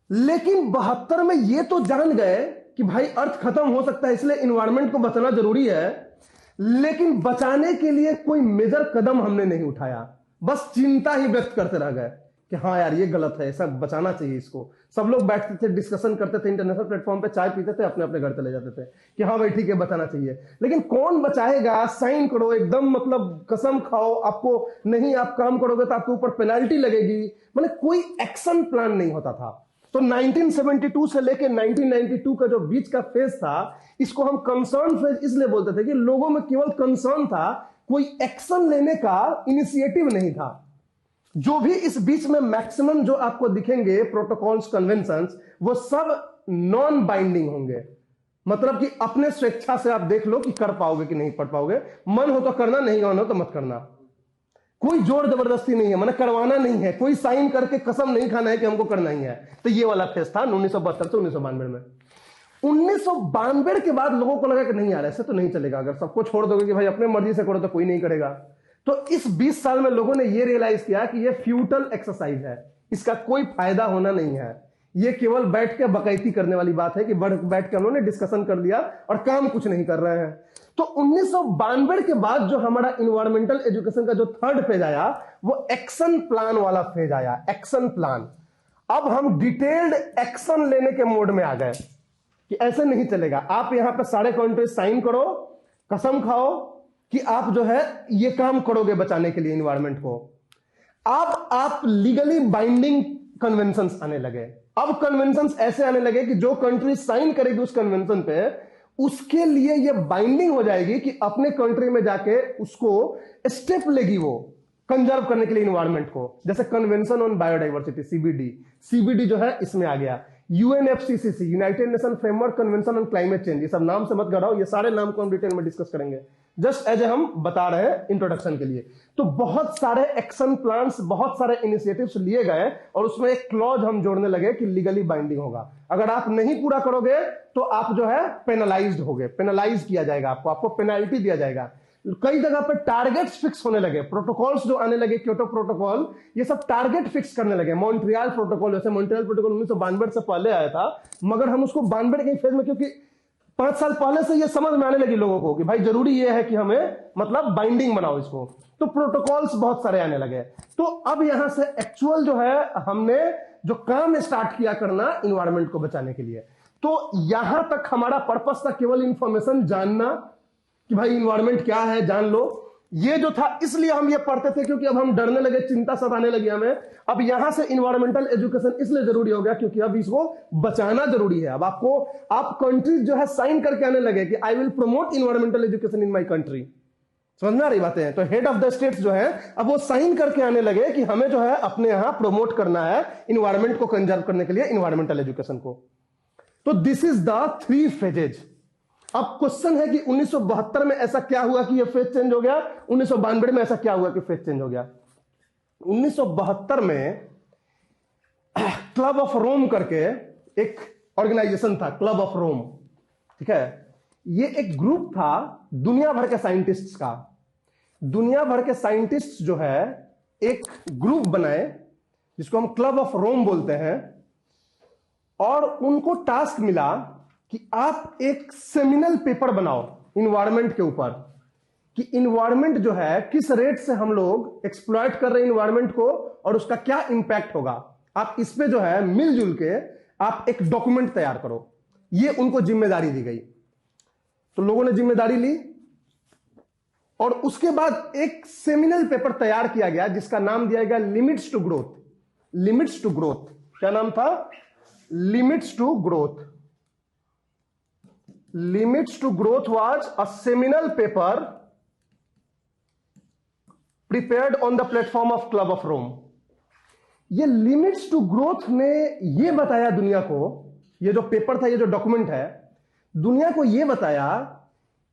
S1: लेकिन 72 में ये तो जान गए कि भाई अर्थ खत्म हो सकता है, इसलिए इन्वायरमेंट को बचाना जरूरी है, लेकिन बचाने के लिए कोई मेजर कदम हमने नहीं उठाया, बस चिंता ही व्यक्त करते रह गए कि हाँ यार ये गलत है, ऐसा बचाना चाहिए इसको। सब लोग बैठते थे, डिस्कशन करते थे, इंटरनेशनल प्लेटफॉर्म पे चाय पीते थे, अपने अपने घर चले जाते थे कि हाँ भाई ठीक है बचाना चाहिए। लेकिन कौन बचाएगा? साइन करो एकदम, मतलब कसम खाओ, आपको नहीं, आप काम करोगे तो आपके ऊपर पेनाल्टी लगेगी, मतलब कोई एक्शन प्लान नहीं होता था। तो 1972 से लेके 1992 का जो बीच का फेज था, इसको हम कंसर्न फेज इसलिए बोलते थे कि लोगों में केवल कंसर्न था, कोई एक्शन लेने का इनिशिएटिव नहीं था। जो भी इस बीच में मैक्सिमम जो आपको दिखेंगे प्रोटोकॉल्स, कन्वेंशंस, वो सब नॉन बाइंडिंग होंगे। मतलब कि अपने स्वेच्छा से आप देख लो कि कर पाओगे कि नहीं कर पाओगे, मन हो तो करना, नहीं मन हो तो मत करना। कोई जोर जबरदस्ती नहीं है, मैंने करवाना नहीं है, कोई साइन करके कसम नहीं खाना है कि हमको करना ही है। तो ये वाला फेज था 1972 से 1992 में। 1992 के बाद लोगों को लगा कि नहीं यार ऐसे तो नहीं चलेगा, अगर सबको छोड़ दोगे कि भाई अपने मर्जी से करो तो कोई नहीं करेगा। तो इस 20 साल में लोगों ने ये रियलाइज किया कि ये फ्यूटल एक्सरसाइज है, इसका कोई फायदा होना नहीं है, ये केवल बैठ के बकैती करने वाली बात है कि बैठ के उन्होंने डिस्कशन कर लिया और काम कुछ नहीं कर रहे हैं। तो 1992 के बाद जो हमारा इन्वायरमेंटल एजुकेशन का जो थर्ड फेज आया, वो एक्शन प्लान वाला फेज आया। एक्शन प्लान, अब हम डिटेल्ड एक्शन लेने के मोड में आ गए कि ऐसे नहीं चलेगा, आप यहां पे सारे कंट्री साइन करो, कसम खाओ कि आप जो है ये काम करोगे बचाने के लिए इन्वायरमेंट को। अब आप लीगली बाइंडिंग कन्वेंशंस आने लगे। अब कन्वेंशंस ऐसे आने लगे कि जो कंट्री साइन करेगी उस कन्वेंशन पे, उसके लिए ये बाइंडिंग हो जाएगी कि अपने कंट्री में जाके उसको स्टेप लेगी वो कंजर्व करने के लिए इन्वायरमेंट को। जैसे कन्वेंशन ऑन बायोडाइवर्सिटी, सीबीडी जो है इसमें आ गया। UNFCCC, United nation framework convention on climate change, ये सब नाम से मत गढ़ाओ, ये सारे नाम को हम डिटेल में डिस्कस करेंगे, जस्ट एज ए हम बता रहे हैं इंट्रोडक्शन के लिए। तो बहुत सारे एक्शन प्लान्स, बहुत सारे इनिशिएटिव्स लिए गए और उसमें एक क्लॉज हम जोड़ने लगे कि लीगली बाइंडिंग होगा। अगर आप नहीं पूरा करोगे तो आप जो है पेनलाइज्ड होगे, पेनलाइज किया जाएगा, आपको पेनाल्टी दिया जाएगा। कई जगह पर टारगेट्स फिक्स होने लगे, प्रोटोकॉल्स जो आने लगे, क्योटो प्रोटोकॉल, ये सब टारगेट फिक्स करने लगे। मॉन्ट्रियल प्रोटोकॉल, जैसे मॉन्ट्रियल प्रोटोकॉल 1992 से पहले आया था, मगर हम उसको 92 के फेज में, क्योंकि 5 साल पहले से ये समझ में आने लगी लोगों को कि भाई जरूरी ये है कि हमें मतलब बाइंडिंग बनाओ इसको, तो प्रोटोकॉल्स बहुत सारे आने लगे। तो अब यहां से एक्चुअल जो है हमने जो काम स्टार्ट किया करना इन्वायरमेंट को बचाने के लिए। तो यहां तक हमारा पर्पस था केवल इंफॉर्मेशन जानना कि भाई इन्वायरमेंट क्या है, जान लो, ये जो था। इसलिए हम ये पढ़ते थे क्योंकि अब हम डरने लगे, चिंता सताने लगी हमें। अब यहां से इन्वायरमेंटल एजुकेशन इसलिए जरूरी हो गया क्योंकि अब इसको बचाना जरूरी है। अब आपको, आप कंट्रीज जो है साइन करके आने लगे कि I will promote environmental education in my country. समझ में आ रही बातें? तो हेड ऑफ द स्टेट्स जो है अब वो साइन करके आने लगे कि हमें जो है अपने यहां प्रमोट करना है इन्वायरमेंट को कंजर्व करने के लिए इन्वायरमेंटल एजुकेशन को। तो दिस इज द 3 फेजेज। अब क्वेश्चन है कि 1972 में ऐसा क्या हुआ कि ये फेज चेंज हो गया, 1992 में ऐसा क्या हुआ कि फेज चेंज हो गया। 1972 में क्लब ऑफ रोम करके एक ऑर्गेनाइजेशन था, क्लब ऑफ रोम, ठीक है। ये एक ग्रुप था दुनिया भर के साइंटिस्ट्स का। दुनिया भर के साइंटिस्ट जो है एक ग्रुप बनाए जिसको हम क्लब ऑफ रोम बोलते हैं, और उनको टास्क मिला कि आप एक सेमिनल पेपर बनाओ इन्वायरमेंट के ऊपर, कि इन्वायरमेंट जो है किस रेट से हम लोग एक्सप्लॉइट कर रहे हैं इन्वायरमेंट को और उसका क्या इंपैक्ट होगा। आप इस पे जो है मिलजुल के आप एक डॉक्यूमेंट तैयार करो। ये उनको जिम्मेदारी दी गई। तो लोगों ने जिम्मेदारी ली और उसके बाद एक सेमिनल पेपर तैयार किया गया जिसका नाम दिया गया limits to growth. Limits to growth, क्या नाम था? Limits to growth. Limits to Growth was a seminal paper prepared on the platform of Club of Rome. ये लिमिट्स टू ग्रोथ ने ये बताया दुनिया को, ये जो पेपर था, ये जो डॉक्यूमेंट है, दुनिया को ये बताया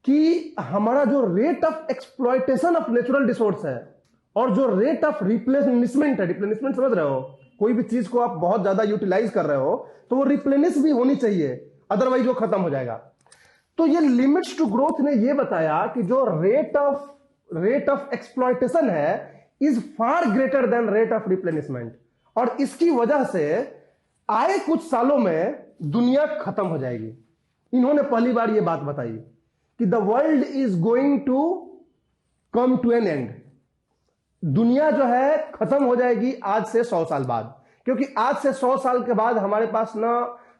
S1: कि हमारा जो rate of exploitation of natural resource है और जो रेट ऑफ रिप्लेनिशमेंट है, रिप्लेनिशमेंट समझ रहे हो, कोई भी चीज को आप बहुत ज्यादा यूटिलाइज कर रहे हो तो वो रिप्लेनिश भी होनी चाहिए, अदरवाइज वो खत्म हो जाएगा। तो ये लिमिट्स टू ग्रोथ ने ये बताया कि जो रेट ऑफ एक्सप्लॉयटेशन है is far greater than rate of replenishment, और इसकी वजह से आए कुछ सालों में दुनिया खत्म हो जाएगी। इन्होंने पहली बार ये बात बताई कि the world is going to come to an end, दुनिया जो है खत्म हो जाएगी आज से 100 साल बाद, क्योंकि आज से 100 साल के बाद हमारे पास ना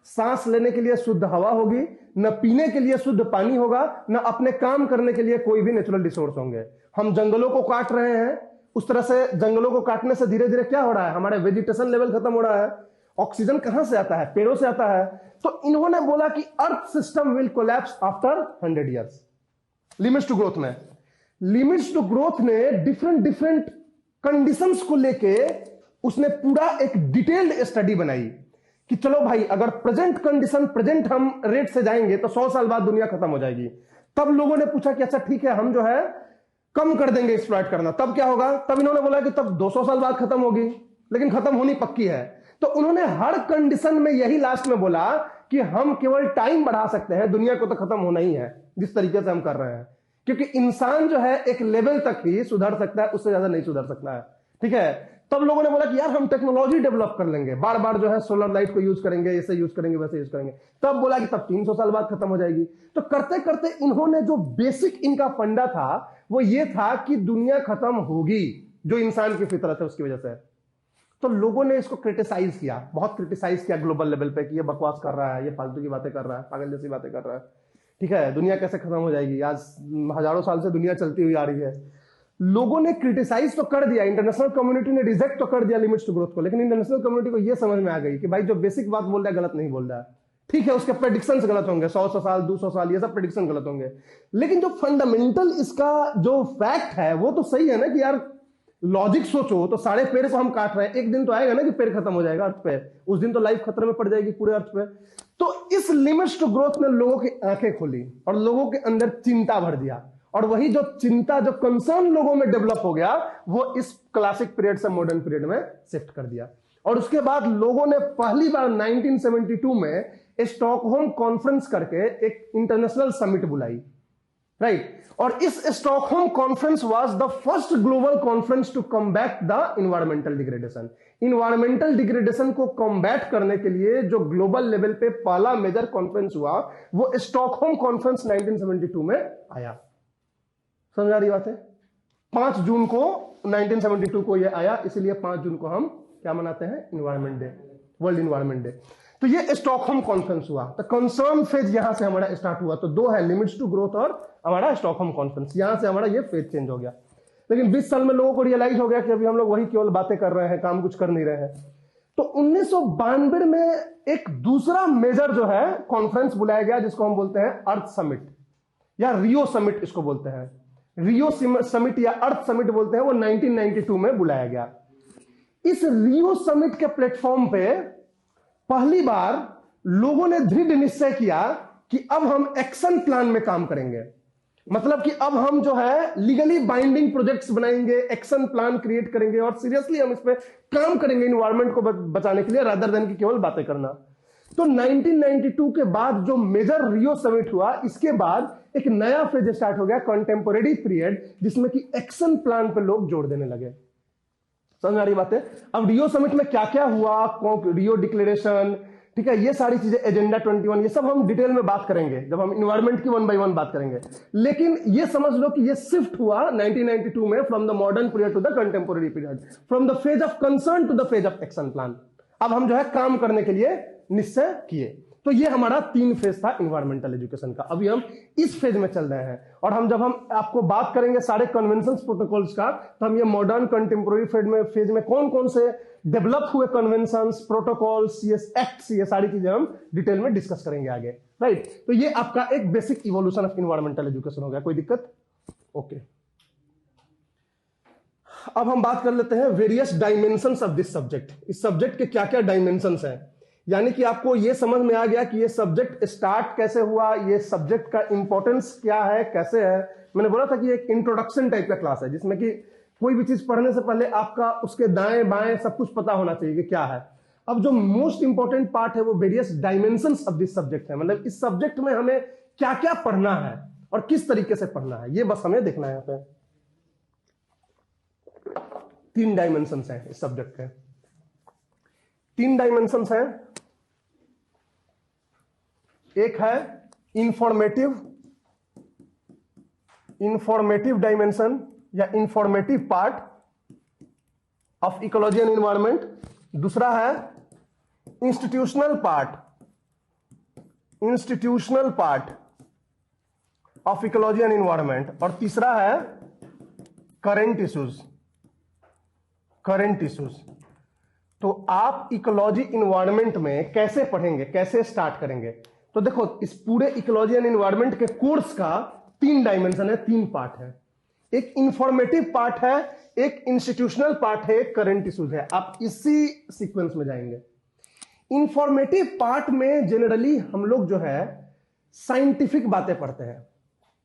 S1: सांस लेने के लिए शुद्ध हवा होगी, न पीने के लिए शुद्ध पानी होगा, न अपने काम करने के लिए कोई भी नेचुरल रिसोर्स होंगे। हम जंगलों को काट रहे हैं, उस तरह से जंगलों को काटने से धीरे धीरे क्या हो रहा है, हमारे वेजिटेशन लेवल खत्म हो रहा है। ऑक्सीजन कहां से आता है? पेड़ों से आता है। तो इन्होंने बोला कि earth system will collapse after 100 years. Limits to growth में, लिमिट्स टू ग्रोथ ने डिफरेंट कंडीशंस को लेके उसने पूरा एक डिटेल्ड स्टडी बनाई कि चलो भाई, अगर प्रेजेंट कंडीशन, प्रेजेंट हम रेट से जाएंगे तो 100 साल बाद दुनिया खत्म हो जाएगी। तब लोगों ने पूछा कि अच्छा ठीक है, हम जो है कम कर देंगे एक्सप्लॉइट करना, तब क्या होगा? तब इन्होंने बोला कि तब 200 साल बाद खत्म होगी, लेकिन खत्म होनी पक्की है। तो उन्होंने हर कंडीशन में यही लास्ट में बोला कि हम केवल टाइम बढ़ा सकते हैं, दुनिया को तो खत्म होना ही है जिस तरीके से हम कर रहे हैं, क्योंकि इंसान जो है एक लेवल तक ही सुधर सकता है, उससे ज्यादा नहीं सुधर सकता है। ठीक है, तब लोगों ने बोला कि यार हम टेक्नोलॉजी डेवलप कर लेंगे, बार बार जो है सोलर लाइट को यूज करेंगे, ऐसे यूज करेंगे, वैसे यूज करेंगे। तब बोला कि तब 300 साल बाद खत्म हो जाएगी। तो करते करते इन्होंने जो बेसिक इनका फंडा था वो ये था कि दुनिया खत्म होगी, जो इंसान की फितरत है उसकी वजह से। तो लोगों ने इसको क्रिटिसाइज किया, बहुत क्रिटिसाइज किया ग्लोबल लेवल पे कि ये बकवास कर रहा है, ये फालतू की बातें कर रहा है, पागल जैसी बातें कर रहा है। ठीक है, दुनिया कैसे खत्म हो जाएगी? आज हजारों साल से दुनिया चलती हुई आ रही है। लोगों ने क्रिटिसाइज तो कर दिया, इंटरनेशनल कम्युनिटी ने रिजेक्ट तो कर दिया लिमिट्स टू ग्रोथ को, लेकिन इंटरनेशनल कम्युनिटी को यह समझ में आ गई कि भाई जो बेसिक बात बोल रहा है गलत नहीं बोल रहा है। ठीक है, उसके प्रेडिक्शंस गलत होंगे, 100 साल 200 साल ये सब प्रेडिक्शन गलत होंगे, लेकिन जो फंडामेंटल इसका जो फैक्ट है वो तो सही है ना कि यार लॉजिक सोचो तो सारे पेड़ को हम काट रहे हैं, एक दिन तो आएगा ना कि पेड़ खत्म हो जाएगा अर्थ पे, उस दिन तो लाइफ खतरे में पड़ जाएगी पूरे अर्थ पे। तो इस लिमिट्स टू ग्रोथ ने लोगों की आंखें खोली और लोगों के अंदर चिंता भर दिया, और वही जो चिंता, जो कंसर्न लोगों में डेवलप हो गया वो इस क्लासिक पीरियड से मॉडर्न पीरियड में शिफ्ट कर दिया। और उसके बाद लोगों ने पहली बार 1972 में स्टॉकहोम कॉन्फ्रेंस करके एक इंटरनेशनल समिट बुलाई, राइट। और इस Stockholm conference was the first global conference to combat the environmental degradation. Environmental degradation को कॉम्बैट करने के लिए जो ग्लोबल लेवल पे पहला मेजर कॉन्फ्रेंस हुआ वो स्टॉकहोम कॉन्फ्रेंस 1972 में आया। समझ आ रही बात है? 5 जून को 1972 को ये आया, इसलिए 5 जून को हम क्या मनाते हैं? Environment day, world environment day. तो ये स्टॉकहोम कॉन्फ्रेंस हुआ। तो कंसर्न फेज यहां से हमारा स्टार्ट हुआ। तो 2 है, लिमिट्स टू ग्रोथ और हमारा स्टॉकहोम कॉन्फ्रेंस। यहां से हमारा ये फेज चेंज हो गया। लेकिन 20 साल में लोगों को रियलाइज हो गया कि अभी हम लोग वही केवल बातें कर रहे हैं, काम कुछ कर नहीं रहे हैं। तो 1992 में एक दूसरा मेजर जो है कॉन्फ्रेंस बुलाया गया, जिसको हम बोलते हैं अर्थ समिट या रियो समिट इसको बोलते हैं। रियो समिट या अर्थ समिट बोलते हैं, वो 1992 में बुलाया गया। इस रियो समिट के प्लेटफॉर्म पे पहली बार लोगों ने दृढ़ निश्चय किया कि अब हम एक्शन प्लान में काम करेंगे। मतलब कि अब हम जो है लीगली बाइंडिंग प्रोजेक्ट्स बनाएंगे, एक्शन प्लान क्रिएट करेंगे और सीरियसली हम इस पे काम करेंगे इन्वायरमेंट को बचाने के लिए, रादर देन कि केवल बातें करना। तो 1992 के बाद जो मेजर रियो समिट हुआ, इसके बाद एक नया फेज स्टार्ट हो गया, कंटेम्पोरेरी पीरियड, जिसमें कि एक्शन प्लान पे लोग जोर देने लगे। समझ आ रही बात है? अब रियो समिट में क्या क्या हुआ, रियो डिक्लेरेशन, ठीक है, ये सारी चीजें, एजेंडा 21, ये सब हम डिटेल में बात करेंगे जब हम इन्वायरमेंट की 1 by 1 बात करेंगे। लेकिन ये समझ लो कि ये शिफ्ट हुआ 1992 में, from the modern period to the contemporary period, from the phase of concern to the phase of action plan. अब हम जो है काम करने के लिए निश्चय किए। तो ये हमारा 3 फेज था इन्वायरमेंटल एजुकेशन का। अभी हम इस फेज में चल रहे हैं, और जब हम आपको बात करेंगे सारे कन्वेंशंस प्रोटोकॉल्स का, तो हम ये मॉडर्न कंटेम्पोरेरी फेज में कौन कौन से डेवलप हुए कन्वेंशंस, प्रोटोकॉल्स, ये एक्ट्स, ये सारी चीजें हम डिटेल में डिस्कस करेंगे आगे, राइट। तो ये आपका एक basic evolution of environmental education हो गया। कोई दिक्कत? ओके। अब हम बात कर लेते हैं various dimensions of this subject. इस सब्जेक्ट के क्या क्या डायमेंशंस हैं, यानी कि आपको ये समझ में आ गया कि ये सब्जेक्ट स्टार्ट कैसे हुआ, ये सब्जेक्ट का इंपॉर्टेंस क्या है, कैसे है। मैंने बोला था कि एक इंट्रोडक्शन टाइप का क्लास है जिसमें कि कोई भी चीज पढ़ने से पहले आपका उसके दाएं बाएं सब कुछ पता होना चाहिए कि क्या है। अब जो मोस्ट इंपॉर्टेंट पार्ट है वो various dimensions of this subject है, मतलब इस सब्जेक्ट में हमें क्या क्या पढ़ना है और किस तरीके से पढ़ना है, ये बस हमें देखना है। यहाँ पे 3 डायमेंशंस हैं इस सब्जेक्ट के। 3 डायमेंशंस हैं। एक है इंफॉर्मेटिव डायमेंशन या informative part of ecology and environment. दूसरा है institutional part of ecology and environment. और तीसरा है करंट इश्यूज। तो आप इकोलॉजी इन्वायरमेंट में कैसे पढ़ेंगे, कैसे स्टार्ट करेंगे? तो देखो, इस पूरे इकोलॉजी एंड इन्वायरमेंट के कोर्स का 3 डायमेंशन है, 3 पार्ट है। एक इंफॉर्मेटिव पार्ट है, एक इंस्टीट्यूशनल पार्ट है, एक करंट इश्यूज है। आप इसी सीक्वेंस में जाएंगे। इंफॉर्मेटिव पार्ट में जनरली हम लोग जो है साइंटिफिक बातें पढ़ते हैं।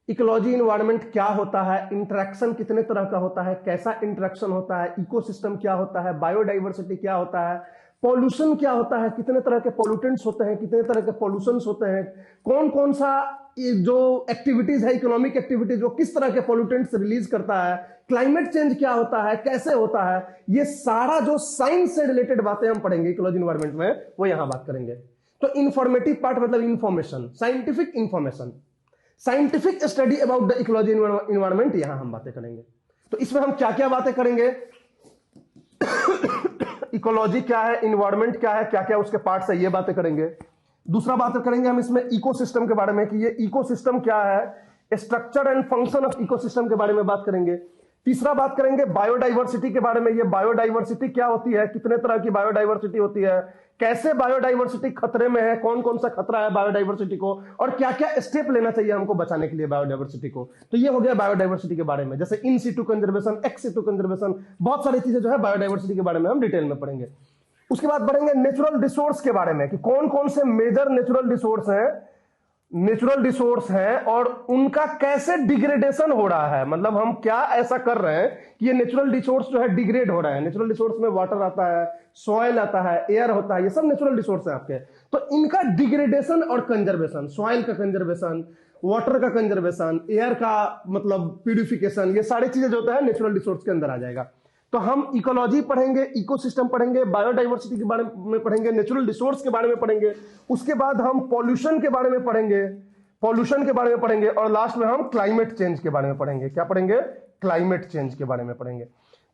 S1: इकोलॉजी इन्वायरमेंट क्या होता है, इंटरेक्शन कितने तरह का होता है, कैसा इंटरेक्शन होता है, इकोसिस्टम क्या होता है, बायोडाइवर्सिटी क्या होता है, पॉल्यूशन क्या होता है, कितने तरह के पॉल्यूटेंट्स होते हैं, कितने तरह के पॉल्यूशंस होते हैं, कौन कौन सा जो एक्टिविटीज है, इकोनॉमिक एक्टिविटीज, वो किस तरह के पॉल्यूटेंट्स रिलीज करता है, क्लाइमेट चेंज क्या होता है, कैसे होता है, ये सारा जो साइंस से रिलेटेड बातें हम पढ़ेंगे इकोलॉजी इन्वायरमेंट में, वो यहां बात करेंगे। तो इंफॉर्मेटिव पार्ट मतलब information, scientific information, scientific study about the ecology environment, यहां हम बातें करेंगे। तो इसमें हम क्या क्या बातें करेंगे? इकोलॉजी क्या है, इन्वायरमेंट क्या है, क्या क्या उसके पार्ट्स है, ये बातें करेंगे। दूसरा बात करेंगे हम इसमें इकोसिस्टम के बारे में कि ये इकोसिस्टम क्या है, structure and function of ecosystem के बारे में बात करेंगे। तीसरा बात करेंगे बायोडाइवर्सिटी के बारे में, ये बायोडाइवर्सिटी क्या होती है, कितने तरह की बायोडाइवर्सिटी होती है, कैसे बायोडाइवर्सिटी खतरे में है, कौन कौन सा खतरा है बायोडाइवर्सिटी को, और क्या क्या स्टेप लेना चाहिए हमको बचाने के लिए बायोडाइवर्सिटी को। तो ये हो गया बायोडाइवर्सिटी के बारे में, जैसे in situ conservation, ex situ conservation, बहुत सारी चीजें जो है बायोडाइवर्सिटी के बारे में हम डिटेल में पढ़ेंगे। उसके बाद बढ़ेंगे नेचुरल रिसोर्स के बारे में कि कौन कौन से मेजर नेचुरल रिसोर्स हैं और उनका कैसे डिग्रेडेशन हो रहा है, मतलब हम क्या ऐसा कर रहे हैं कि ये नेचुरल रिसोर्स जो है डिग्रेड हो रहा है। नेचुरल रिसोर्स में वाटर आता है, सॉइल आता है, एयर होता है, ये सब नेचुरल रिसोर्स है आपके। तो इनका डिग्रेडेशन और कंजर्वेशन, सॉइल का कंजर्वेशन, वाटर का कंजर्वेशन, एयर का मतलब प्यूरिफिकेशन, ये सारी चीजें जो होता है नेचुरल रिसोर्स के अंदर आ जाएगा। तो हम इकोलॉजी पढ़ेंगे, इकोसिस्टम पढ़ेंगे, बायोडाइवर्सिटी के बारे में पढ़ेंगे, नेचुरल रिसोर्स के बारे में पढ़ेंगे। उसके बाद हम पॉल्यूशन के बारे में पढ़ेंगे, और लास्ट में हम क्लाइमेट चेंज के बारे में पढ़ेंगे। क्या पढ़ेंगे? क्लाइमेट चेंज के बारे में पढ़ेंगे।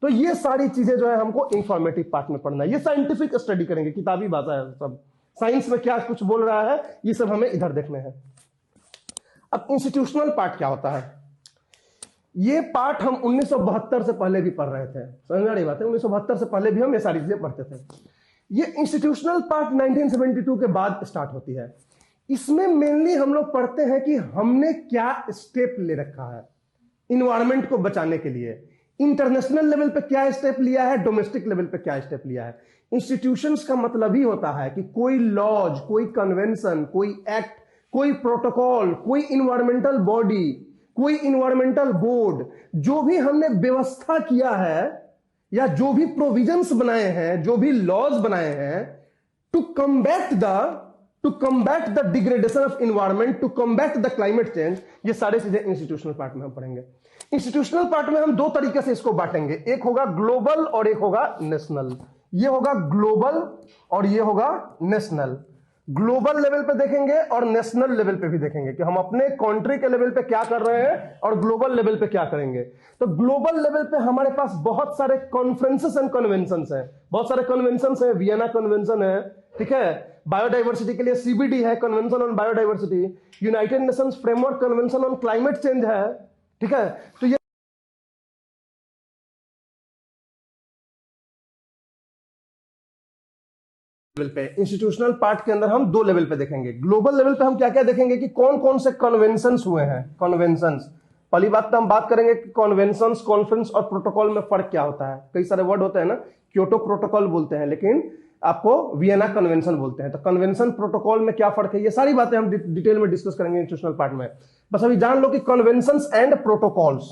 S1: तो ये सारी चीजें जो है हमको इंफॉर्मेटिव पार्ट में पढ़ना है। ये साइंटिफिक स्टडी करेंगे, किताबी भाषा है सब, साइंस में क्या कुछ बोल रहा है ये सब हमें इधर देखने हैं। अब इंस्टीट्यूशनल पार्ट क्या होता है, ये पार्ट हम 1972 से पहले भी पढ़ रहे थे, समझ में आ रही बात है? 1972 से पहले भी हम ये सारी चीजें पढ़ते थे। ये इंस्टीट्यूशनल पार्ट 1972 के बाद स्टार्ट होती है। इसमें मेनली हम लोग पढ़ते हैं कि हमने क्या स्टेप ले रखा है इन्वायरमेंट को बचाने के लिए, इंटरनेशनल लेवल पे क्या स्टेप लिया है, डोमेस्टिक लेवल पे क्या स्टेप लिया है। इंस्टीट्यूशंस का मतलब ही होता है कि कोई लॉज, कोई कन्वेंशन, कोई एक्ट, कोई प्रोटोकॉल, कोई इन्वायरमेंटल बॉडी, कोई इन्वायरमेंटल बोर्ड, जो भी हमने व्यवस्था किया है या जो भी प्रोविजंस बनाए हैं, जो भी लॉज बनाए हैं to combat the degradation of environment, to combat the climate change, ये सारी चीजें इंस्टीट्यूशनल पार्ट में हम पढ़ेंगे। इंस्टीट्यूशनल पार्ट में हम 2 तरीके से इसको बांटेंगे, एक होगा ग्लोबल और एक होगा नेशनल। ये होगा ग्लोबल और ये होगा नेशनल। ग्लोबल लेवल पे देखेंगे और नेशनल लेवल पे भी देखेंगे कि हम अपने कंट्री के लेवल पे क्या कर रहे हैं और ग्लोबल लेवल पे क्या करेंगे। तो ग्लोबल लेवल पे हमारे पास बहुत सारे कॉन्फ्रेंसेस एंड कन्वेंशंस हैं, बहुत सारे कन्वेंशंस हैं। वियना कन्वेंशन है, ठीक है, बायोडाइवर्सिटी के लिए सीबीडी है, convention on biodiversity, United Nations framework convention on climate change है, ठीक है। तो ये लेवल पे, इंस्टीट्यूशनल पार्ट के अंदर हम 2 लेवल पे देखेंगे। ग्लोबल लेवल पे हम क्या क्या देखेंगे कि कौन कौन से कन्वेंशंस हुए हैं, कन्वेंशंस पहली बात तो हम बात करेंगे कि कॉन्वेंशन, कॉन्फ्रेंस और प्रोटोकॉल में फर्क क्या होता है। कई सारे वर्ड होते हैं ना, क्योटो प्रोटोकॉल बोलते हैं, लेकिन आपको वियना कन्वेंशन बोलते हैं। तो कन्वेंशन प्रोटोकॉल में क्या फर्क है, ये सारी बातें हम डिटेल में डिस्कस करेंगे इंस्टीट्यूशनल पार्ट में। बस अभी जान लो कि कन्वेंशंस एंड प्रोटोकॉल्स,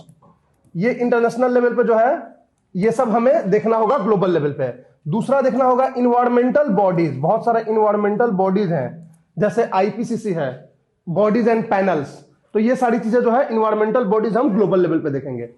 S1: ये इंटरनेशनल लेवल पे जो है ये सब हमें देखना होगा ग्लोबल लेवल पे। दूसरा देखना होगा इन्वायरमेंटल बॉडीज, बहुत सारे इन्वायरमेंटल बॉडीज हैं, जैसे आईपीसीसी है, बॉडीज एंड पैनल्स। तो ये सारी चीजें जो है इन्वायरमेंटल बॉडीज हम ग्लोबल लेवल पे देखेंगे।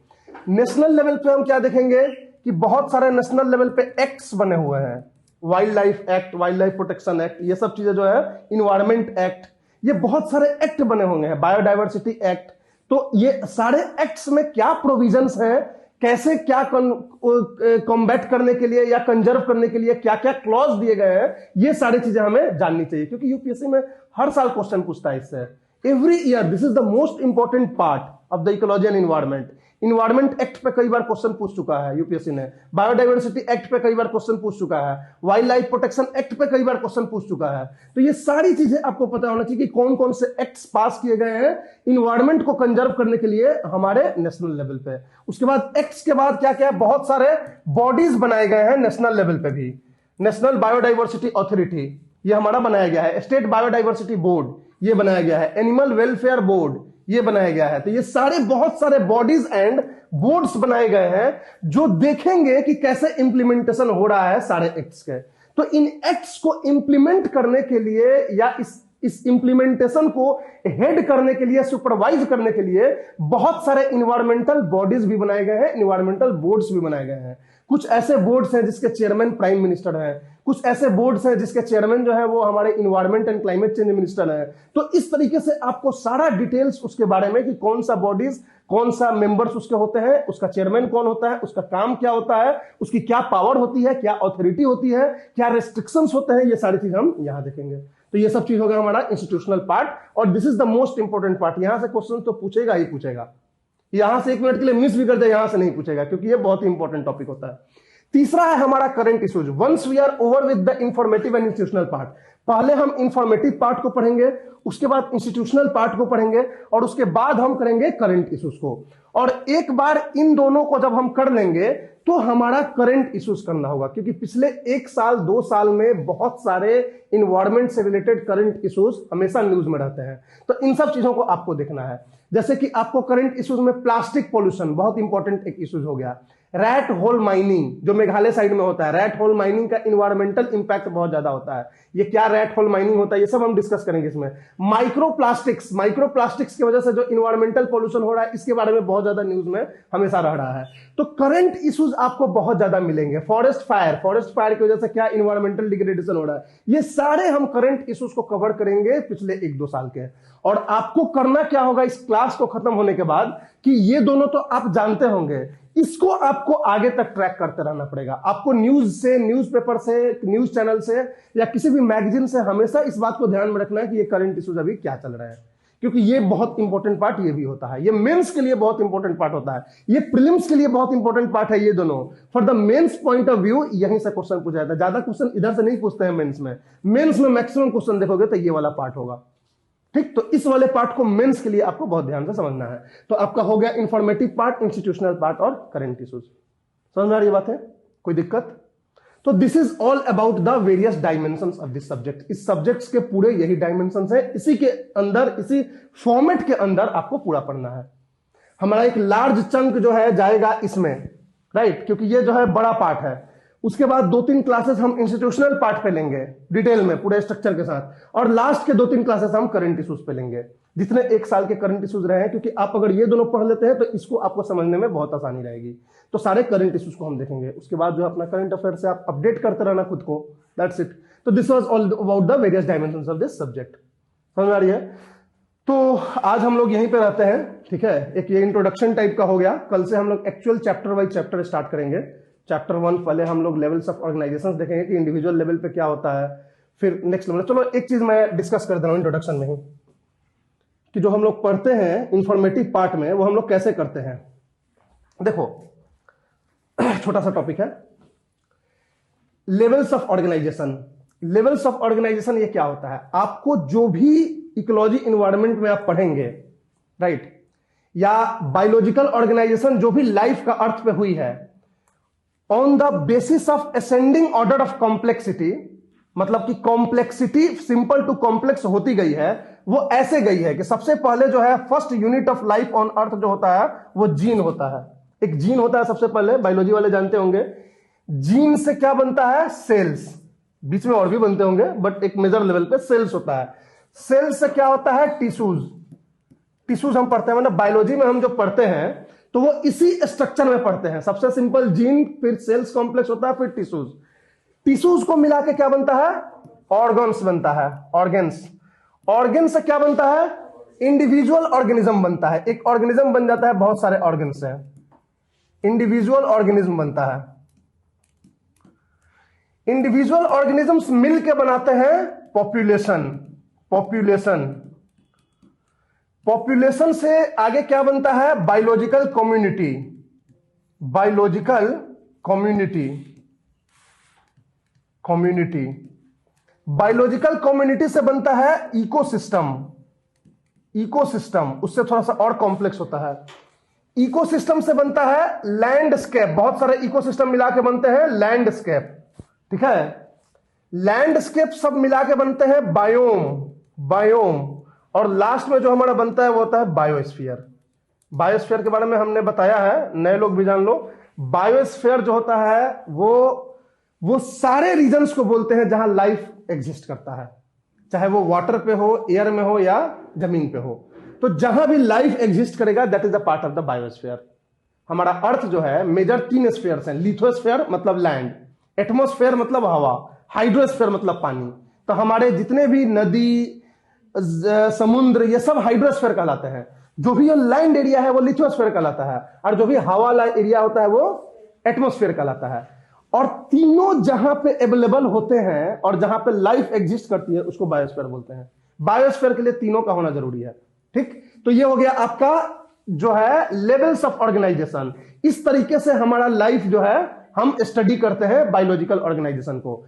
S1: नेशनल लेवल पे हम क्या देखेंगे कि बहुत सारे नेशनल लेवल पे एक्ट्स बने हुए हैं, wild life act, wild life protection act, ये सब चीजें जो है, इन्वायरमेंट एक्ट, ये बहुत सारे एक्ट बने होंगे हैं, बायोडाइवर्सिटी एक्ट। तो ये सारे एक्ट्स में क्या प्रोविजंस हैं, कैसे क्या कॉम्बैट करने के लिए या कंजर्व करने के लिए क्या क्या क्लॉज दिए गए हैं, ये सारी चीजें हमें जाननी चाहिए, क्योंकि यूपीएससी में हर साल क्वेश्चन पूछता है इससे। Every year this is the most important part of the ecology and environment. Environment act पे कई बार क्वेश्चन पूछ चुका है यूपीएससी ने, बायोडाइवर्सिटी एक्ट पे कई बार क्वेश्चन पूछ चुका है, वाइल्ड लाइफ प्रोटेक्शन एक्ट पे कई बार क्वेश्चन पूछ चुका है। तो ये सारी चीजें आपको पता होना चाहिए कि कौन कौन से एक्ट्स पास किए गए हैं इन्वायरमेंट को कंजर्व करने के लिए हमारे नेशनल लेवल पे। उसके बाद एक्ट्स के बाद क्या क्या, बहुत सारे बॉडीज बनाए गए हैं नेशनल लेवल पे भी। नेशनल बायोडाइवर्सिटी अथॉरिटी ये हमारा बनाया गया है, स्टेट बायोडाइवर्सिटी बोर्ड ये बनाया गया है, एनिमल वेलफेयर बोर्ड ये बनाया गया है। तो ये सारे बहुत सारे बॉडीज एंड बोर्ड्स बनाए गए हैं जो देखेंगे कि कैसे इंप्लीमेंटेशन हो रहा है सारे एक्ट्स के। तो इन एक्ट्स को इंप्लीमेंट करने के लिए या इस इंप्लीमेंटेशन को हेड करने के लिए, सुपरवाइज करने के लिए बहुत सारे इन्वायरमेंटल बॉडीज भी बनाए गए हैं, इन्वायरमेंटल बोर्ड्स भी बनाए गए हैं। कुछ ऐसे बोर्ड्स हैं जिसके चेयरमैन प्राइम मिनिस्टर हैं, कुछ ऐसे बोर्ड्स हैं जिसके चेयरमैन जो है वो हमारे environment and climate change minister हैं। तो इस तरीके से आपको सारा डिटेल्स उसके बारे में कि कौन सा बॉडीज, कौन सा मेंबर्स उसके होते हैं, उसका चेयरमैन कौन होता है, उसका काम क्या होता है, उसकी क्या पावर होती है, क्या ऑथोरिटी होती है, क्या रेस्ट्रिक्शंस होते हैं, ये सारी चीज हम यहां देखेंगे। तो ये सब चीज होगा हमारा इंस्टीट्यूशनल पार्ट, और this is the most important part. यहां से क्वेश्चन तो पूछेगा ही पूछेगा, यहां से एक मिनट के लिए मिस भी कर दे यहां से नहीं पूछेगा, क्योंकि ये बहुत ही इंपॉर्टेंट टॉपिक होता है। तीसरा है हमारा current issues. Once we are over with the informative and institutional part, पहले हम इंफॉर्मेटिव पार्ट को पढ़ेंगे, उसके बाद इंस्टीट्यूशनल पार्ट को पढ़ेंगे, और उसके बाद हम करेंगे करंट इश्यूज को। और एक बार इन दोनों को जब हम कर लेंगे तो हमारा करंट इश्यूज करना होगा, क्योंकि पिछले 1 साल 2 साल में बहुत सारे इन्वायरमेंट से रिलेटेड करंट इश्यूज हमेशा न्यूज में रहते हैं। तो इन सब चीजों को आपको देखना है। जैसे कि आपको करंट इश्यूज में प्लास्टिक पॉल्यूशन बहुत इंपॉर्टेंट एक इश्यूज हो गया, रैट होल माइनिंग जो मेघालय साइड में होता है, रैट होल माइनिंग का इन्वायरमेंटल इंपैक्ट बहुत ज्यादा होता है। ये क्या रैट होल माइनिंग होता है ये सब हम डिस्कस करेंगे इसमें। माइक्रोप्लास्टिक्स की वजह से जो इन्वायरमेंटल पॉल्यूशन हो रहा है इसके बारे में बहुत ज्यादा न्यूज में हमेशा रह रहा है। तो करंट इश्यूज आपको बहुत ज्यादा मिलेंगे। फॉरेस्ट फायर की वजह से क्या इन्वायरमेंटल डिग्रेडेशन हो रहा है, ये सारे हम करंट इश्यूज को कवर करेंगे पिछले 1-2 साल के। और आपको करना क्या होगा इस क्लास को खत्म होने के बाद, कि ये दोनों तो आप जानते होंगे, इसको आपको आगे तक ट्रैक करते रहना पड़ेगा। आपको न्यूज से, न्यूज़पेपर से, न्यूज चैनल से या किसी भी मैगजीन से हमेशा इस बात को ध्यान में रखना है कि ये करंट इश्यूज अभी क्या चल रहा है, क्योंकि ये बहुत इंपॉर्टेंट पार्ट ये भी होता है। ये मेंस के लिए बहुत इंपॉर्टेंट पार्ट होता है, ये प्रीलिम्स के लिए बहुत इंपॉर्टेंट पार्ट है। ये दोनों for the mains point of view यहीं से क्वेश्चन पूछा जाता है। ज्यादा क्वेश्चन इधर से नहीं पूछते हैं मेंस में। मेंस में मैक्सिमम क्वेश्चन देखोगे तो ये वाला पार्ट होगा, ठीक। तो इस वाले पार्ट को मेंस के लिए आपको बहुत ध्यान से समझना है। तो आपका हो गया इंफॉर्मेटिव पार्ट, इंस्टीट्यूशनल पार्ट और करंट इश्यूज। समझ में आ रही बात है, कोई दिक्कत? तो this is all about the various dimensions of this subject. इस सब्जेक्ट्स के पूरे यही डायमेंशंस हैं, इसी के अंदर, इसी फॉर्मेट के अंदर आपको पूरा पढ़ना है। हमारा एक लार्ज चंक जो है जाएगा इसमें, राइट, क्योंकि ये जो है बड़ा पार्ट है। उसके बाद 2-3 क्लासेस हम इंस्टीट्यूशनल पार्ट पे लेंगे डिटेल में पूरे स्ट्रक्चर के साथ, और लास्ट के 2-3 क्लासेस हम करंट इश्यूज पे लेंगे, जितने 1 साल के करंट इश्यूज रहे हैं। क्योंकि आप अगर ये दोनों पढ़ लेते हैं तो इसको आपको समझने में बहुत आसानी रहेगी। तो सारे करंट इश्यूज को हम देखेंगे। उसके बाद जो अपना करंट अफेयर से आप अपडेट करते रहना खुद को, दैट्स इट। तो this was all about the various dimensions of this subject. समझ आ रही है? तो आज हम लोग यहीं पे रहते हैं, ठीक है। एक ये इंट्रोडक्शन टाइप का हो गया। कल से हम लोग actual chapter wise chapter start करेंगे। चैप्टर 1 पहले हम लोग लेवल्स ऑफ ऑर्गेनाइजेशंस देखेंगे कि इंडिविजुअल लेवल पे क्या होता है, फिर नेक्स्ट लेवल। चलो एक चीज मैं डिस्कस कर दे रहा हूं इंट्रोडक्शन में ही, कि जो हम लोग पढ़ते हैं इंफॉर्मेटिव पार्ट में वो हम लोग कैसे करते हैं। देखो छोटा सा टॉपिक है, levels of organisation. Levels of organisation ये क्या होता है, आपको जो भी इकोलॉजी इन्वायरमेंट में आप पढ़ेंगे, राइट, या बायोलॉजिकल ऑर्गेनाइजेशन जो भी लाइफ का अर्थ पे हुई है, on the basis of ascending order of complexity, मतलब कि कॉम्प्लेक्सिटी सिंपल टू कॉम्प्लेक्स होती गई है, वो ऐसे गई है कि सबसे पहले जो है first unit of life on earth जो होता है वो जीन होता है। एक जीन होता है सबसे पहले, बायोलॉजी वाले जानते होंगे। जीन से क्या बनता है? सेल्स। बीच में और भी बनते होंगे बट एक मेजर लेवल पे सेल्स होता है। सेल्स से क्या होता है? टिश्यूज। टिश्यूज हम पढ़ते हैं, मतलब बायोलॉजी में हम जो पढ़ते हैं तो वो इसी स्ट्रक्चर में पढ़ते हैं। सबसे सिंपल जीन, फिर सेल्स कॉम्प्लेक्स होता है, फिर टिश्यूज। टिश्यूज को मिला के क्या बनता है? ऑर्गन्स बनता है, ऑर्गन्स। ऑर्गन से क्या बनता है? इंडिविजुअल ऑर्गेनिज्म बनता है। एक ऑर्गेनिज्म बन जाता है, बहुत सारे ऑर्गन से इंडिविजुअल ऑर्गेनिज्म बनता है। इंडिविजुअल ऑर्गेनिजम्स मिलके बनाते हैं पॉपुलेशन। पॉपुलेशन पॉपुलेशन से आगे क्या बनता है? Biological community. Biological community community biological community से बनता है इकोसिस्टम। इकोसिस्टम उससे थोड़ा सा और कॉम्प्लेक्स होता है। इकोसिस्टम से बनता है लैंडस्केप। बहुत सारे इकोसिस्टम मिला के बनते हैं लैंडस्केप, ठीक है। लैंडस्केप सब मिला के बनते हैं बायोम। बायोम और लास्ट में जो हमारा बनता है वो होता है बायोस्फीयर। बायोस्फीयर के बारे में हमने बताया है, नए लोग भी जान लो। बायोस्फीयर जो होता है वो सारे रीजन्स को बोलते हैं जहां लाइफ एग्जिस्ट करता है, चाहे वो वाटर पे हो, एयर में हो या जमीन पे हो। तो जहां भी लाइफ एग्जिस्ट करेगा that is the part of the biosphere. हमारा अर्थ जो है मेजर 3 स्फीयर्स हैं। लिथोस्फीयर मतलब लैंड, एटमॉस्फेयर मतलब हवा, हाइड्रोस्फीयर मतलब पानी। तो हमारे जितने भी नदी, समुद्र, ये सब हाइड्रोस्फीयर कहलाते हैं। जो भी ये लैंड एरिया है वो लिथोस्फीयर कहलाता है, और जो भी हवा वाला एरिया होता है वो एटमॉस्फेयर कहलाता है। और तीनों जहां पे अवेलेबल होते हैं और जहां पे लाइफ एग्जिस्ट करती है उसको बायोस्फीयर बोलते हैं। बायोस्फीयर के लिए तीनों का होना जरूरी है, ठीक। तो ये हो गया आपका जो है लेवल्स ऑफ ऑर्गेनाइजेशन। इस तरीके से हमारा लाइफ जो है हम स्टडी करते हैं बायोलॉजिकल ऑर्गेनाइजेशन को।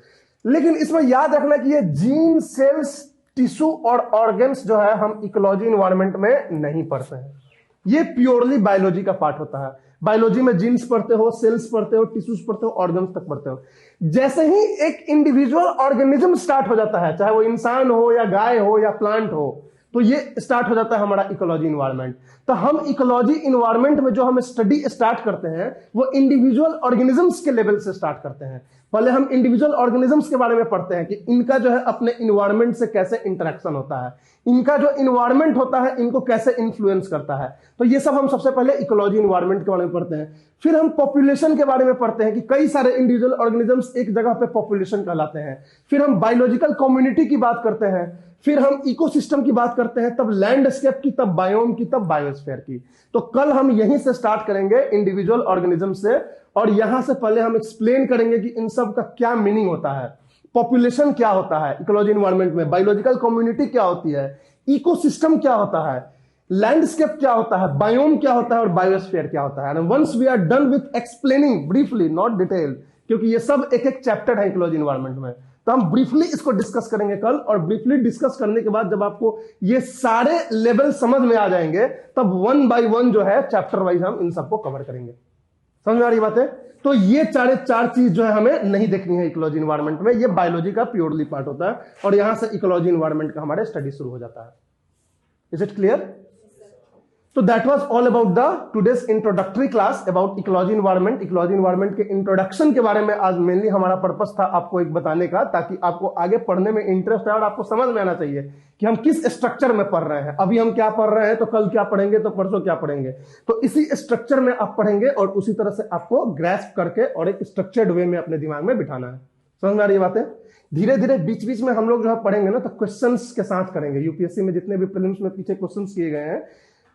S1: लेकिन इसमें याद रखना कि ये जीन, सेल्स, टिश्यू और ऑर्गन्स जो है हम इकोलॉजी इन्वायरमेंट में नहीं पढ़ते हैं। ये प्योरली बायोलॉजी का पार्ट होता है। बायोलॉजी में जीन्स पढ़ते हो, सेल्स पढ़ते हो, टिश्यूज पढ़ते हो, ऑर्गन्स तक पढ़ते हो। जैसे ही एक इंडिविजुअल ऑर्गेनिज्म स्टार्ट हो जाता है, चाहे वो इंसान हो या गाय हो या प्लांट हो, तो ये स्टार्ट हो जाता है हमारा इकोलॉजी इन्वायरमेंट। तो हम इकोलॉजी इन्वायरमेंट में जो हम स्टडी स्टार्ट करते हैं वो इंडिविजुअल ऑर्गेनिजम्स के लेवल से स्टार्ट करते हैं। पहले हम इंडिविजुअल ऑर्गेनिजम्स के बारे में पढ़ते हैं कि इनका जो है अपने इन्वायरमेंट से कैसे इंटरेक्शन होता है, इनका जो इन्वायरमेंट होता है इनको कैसे इन्फ्लुएंस करता है। तो ये सब हम सबसे पहले इकोलॉजी इन्वायरमेंट के बारे में पढ़ते हैं। फिर हम पॉपुलेशन के बारे में पढ़ते हैं कि कई सारे इंडिविजुअल ऑर्गेनिजम्स एक जगह पे पॉपुलेशन कहलाते हैं। फिर हम बायोलॉजिकल कम्युनिटी की बात करते हैं, फिर हम इकोसिस्टम की बात करते हैं, तब लैंडस्केप की, तब बायोम की, तब बायोस्फीयर की। तो कल हम यहीं से स्टार्ट करेंगे इंडिविजुअल ऑर्गेनिज्म से, और यहां से पहले हम एक्सप्लेन करेंगे कि इन सब का क्या मीनिंग होता है, पॉपुलेशन क्या होता है इकोलॉजी इन्वायरमेंट में, बायोलॉजिकल कम्युनिटी क्या होती है, इकोसिस्टम क्या होता है, लैंडस्केप क्या होता है, बायोम क्या होता है और बायोस्फीयर क्या होता है। Once we are done with explaining briefly, not detail, क्योंकि ये सब एक एक चैप्टर है इकोलॉजी इन्वायरमेंट में, तो हम ब्रीफली इसको डिस्कस करेंगे कल। और ब्रीफली डिस्कस करने के बाद जब आपको ये सारे लेवल समझ में आ जाएंगे तब 1 by 1 जो है चैप्टर वाइज हम इन सबको कवर करेंगे। समझ में आ रही बात है? तो ये चार चीज जो है हमें नहीं देखनी है इकोलॉजी इन्वायरमेंट में। ये बायोलॉजी का प्योरली पार्ट होता है और यहां से इकोलॉजी इन्वायरमेंट का हमारे स्टडी शुरू हो जाता है। Is it clear? So that was all about the today's introductory class about ecology environment। Ecology environment के इंट्रोडक्शन के बारे में आज मेनली हमारा पर्पस था आपको एक बताने का, ताकि आपको आगे पढ़ने में इंटरेस्ट है और आपको समझ में आना चाहिए कि हम किस स्ट्रक्चर में पढ़ रहे हैं। अभी हम क्या पढ़ रहे हैं तो कल क्या पढ़ेंगे तो परसों क्या पढ़ेंगे, तो इसी स्ट्रक्चर में आप पढ़ेंगे और उसी तरह से आपको ग्रैस्प करके और एक स्ट्रक्चर्ड वे में अपने दिमाग में बिठाना है। समझ में आ रही बातें? धीरे धीरे बीच बीच में हम लोग जो है पढ़ेंगे ना तो क्वेश्चंस के साथ करेंगे। यूपीएससी में जितने भी प्रीलिम्स में पीछे क्वेश्चंस किए गए हैं,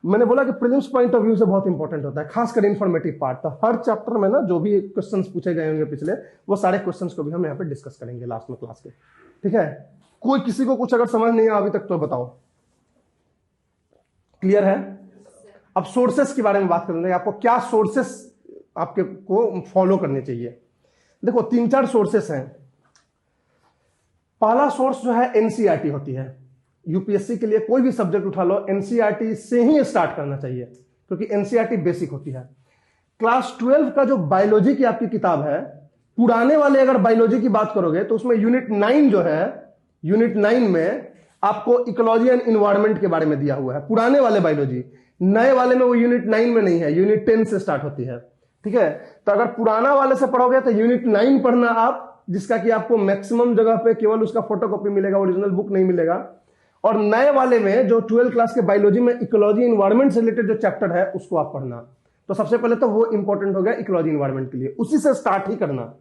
S1: मैंने बोला कि प्रीलिम्स पॉइंट ऑफ व्यू से बहुत इंपॉर्टेंट होता है, खासकर इन्फॉर्मेटिव पार्ट। तो हर चैप्टर में ना जो भी क्वेश्चंस पूछे गए होंगे पिछले, वो सारे क्वेश्चंस को भी हम यहाँ पे डिस्कस करेंगे लास्ट में क्लास के, ठीक है। कोई किसी को कुछ अगर समझ नहीं आया अभी तक तो बताओ, क्लियर है? अब सोर्सेस के बारे में बात करेंगे, आपको क्या सोर्सेस आपके को फॉलो करने चाहिए। देखो 3-4 सोर्सेस हैं। पहला सोर्स जो है एनसीईआरटी होती है। यूपीएससी के लिए कोई भी सब्जेक्ट उठा लो, एनसीईआरटी से ही स्टार्ट करना चाहिए। क्योंकि एनसीईआरटी बेसिक होती है। क्लास 12 का जो बायोलॉजी की आपकी किताब है, पुराने वाले अगर बायोलॉजी की बात करोगे तो उसमें यूनिट 9 जो है, यूनिट 9 में आपको इकोलॉजी एंड इन्वायरमेंट के बारे में दिया हुआ है, पुराने वाले बायोलॉजी। नए वाले में वो यूनिट 9 में नहीं है, यूनिट 10 से स्टार्ट होती है, ठीक है। तो अगर पुराना वाले से पढ़ोगे तो यूनिट 9 पढ़ना आप, जिसका कि आपको मैक्सिमम जगह पे केवल उसका फोटोकॉपी मिलेगा, ओरिजिनल बुक नहीं मिलेगा। और नए वाले में जो 12 क्लास के बायोलॉजी में इकोलॉजी इन्वायरमेंट से रिलेटेड जो चैप्टर है उसको आप पढ़ना। तो सबसे पहले तो वो इंपॉर्टेंट हो गया इकोलॉजी इन्वायरमेंट के लिए, उसी से स्टार्ट ही करना।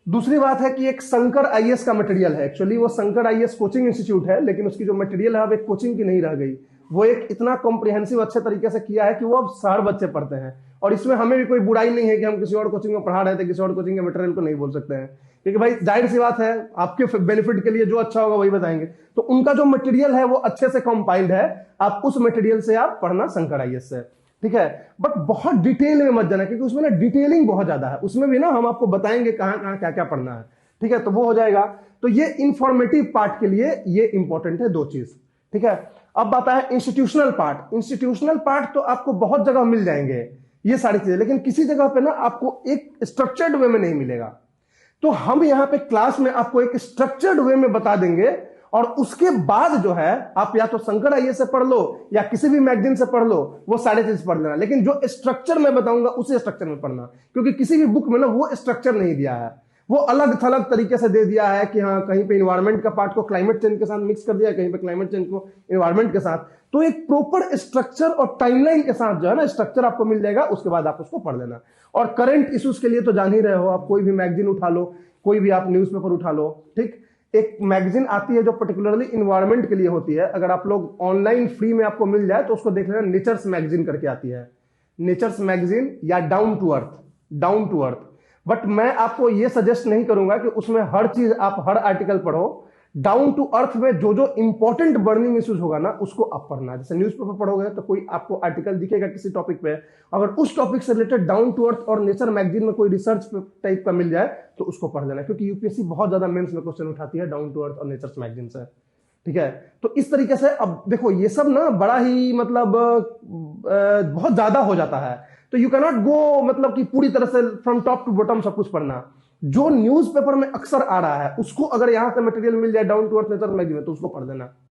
S1: दूसरी बात है कि एक शंकर आईएएस का मटेरियल है, एक्चुअली वो शंकर आईएएस कोचिंग इंस्टीट्यूट है, लेकिन उसकी जो मटेरियल है अब एक कोचिंग की नहीं रह गई। वो एक इतना कॉम्प्रिहेंसिव अच्छे तरीके से किया है कि वो अब 60 बच्चे पढ़ते हैं। और इसमें हमें भी कोई बुराई नहीं है कि हम किसी और कोचिंग में पढ़ा रहे थे, किसी और कोचिंग के मटेरियल को नहीं बोल सकते हैं, क्योंकि भाई जाहिर सी बात है आपके बेनिफिट के लिए जो अच्छा होगा वही बताएंगे। तो उनका जो मटेरियल है वो अच्छे से कंपाइल्ड है, आप उस मटेरियल से आप पढ़ना शंकर आईएएस से, ठीक है। बट बहुत डिटेल में मत जाना, क्योंकि उसमें ना डिटेलिंग बहुत ज्यादा है, उसमें भी ना हम आपको बताएंगे कहां कहां क्या क्या पढ़ना है, ठीक है। तो वो हो जाएगा। तो ये इंफॉर्मेटिव पार्ट के लिए ये इंपॉर्टेंट है, दो चीज, ठीक है। अब आता है इंस्टीट्यूशनल पार्ट। इंस्टीट्यूशनल पार्ट तो आपको बहुत जगह मिल जाएंगे ये सारी चीजें, लेकिन किसी जगह पे ना आपको एक स्ट्रक्चर्ड वे में नहीं मिलेगा। तो हम यहां पे क्लास में आपको एक स्ट्रक्चर्ड वे में बता देंगे, और उसके बाद जो है आप या तो शंकर आईएएस से पढ़ लो या किसी भी मैगजीन से पढ़ लो, वो सारे चीज पढ़ लेना। लेकिन जो स्ट्रक्चर मैं बताऊंगा उसी स्ट्रक्चर में पढ़ना, क्योंकि किसी भी बुक में ना वो स्ट्रक्चर नहीं दिया है, वो अलग थलग तरीके से दे दिया है कि हाँ कहीं पे इन्वायरमेंट का पार्ट को क्लाइमेट चेंज के साथ मिक्स कर दिया, कहीं पे क्लाइमेट चेंज को इन्वायरमेंट के साथ। तो एक प्रॉपर स्ट्रक्चर और टाइमलाइन के साथ जो है ना स्ट्रक्चर आपको मिल जाएगा, उसके बाद आप उसको पढ़ लेना। और करंट इश्यूज के लिए तो जान ही रहे हो, आप कोई भी मैगजीन उठा लो, कोई भी आप न्यूज़पेपर उठा लो, ठीक। एक मैगजीन आती है जो पर्टिकुलरली इन्वायरमेंट के लिए होती है, अगर आप लोग ऑनलाइन फ्री में आपको मिल जाए तो उसको देख लेना, नेचर्स मैगजीन करके आती है, नेचर्स मैगजीन या down to earth, down to earth. But मैं आपको यह सजेस्ट नहीं करूंगा कि उसमें हर चीज आप हर आर्टिकल पढ़ो। डाउन टू अर्थ में जो जो इंपॉर्टेंट बर्निंग इश्यूज होगा ना उसको आप पढ़ना। जैसे न्यूज़पेपर पढ़ोगे तो कोई आपको आर्टिकल दिखेगा किसी टॉपिक पे, अगर उस टॉपिक से रिलेटेड डाउन टू अर्थ और नेचर मैगजीन में कोई रिसर्च टाइप का मिल जाए तो उसको पढ़ लेना, क्योंकि यूपीएससी बहुत ज्यादा मेंस में क्वेश्चन उठाती है डाउन टू अर्थ और नेचर मैगजीन से, ठीक है। तो इस तरीके से अब देखो ये सब ना बड़ा ही मतलब बहुत ज्यादा हो जाता है, तो यू कैनॉट गो मतलब कि पूरी तरह से फ्रॉम टॉप टू बॉटम सब कुछ पढ़ना। जो न्यूज़पेपर में अक्सर आ रहा है उसको अगर यहां से मटेरियल मिल जाए down to earth nature magazine में तो उसको पढ़ लेना।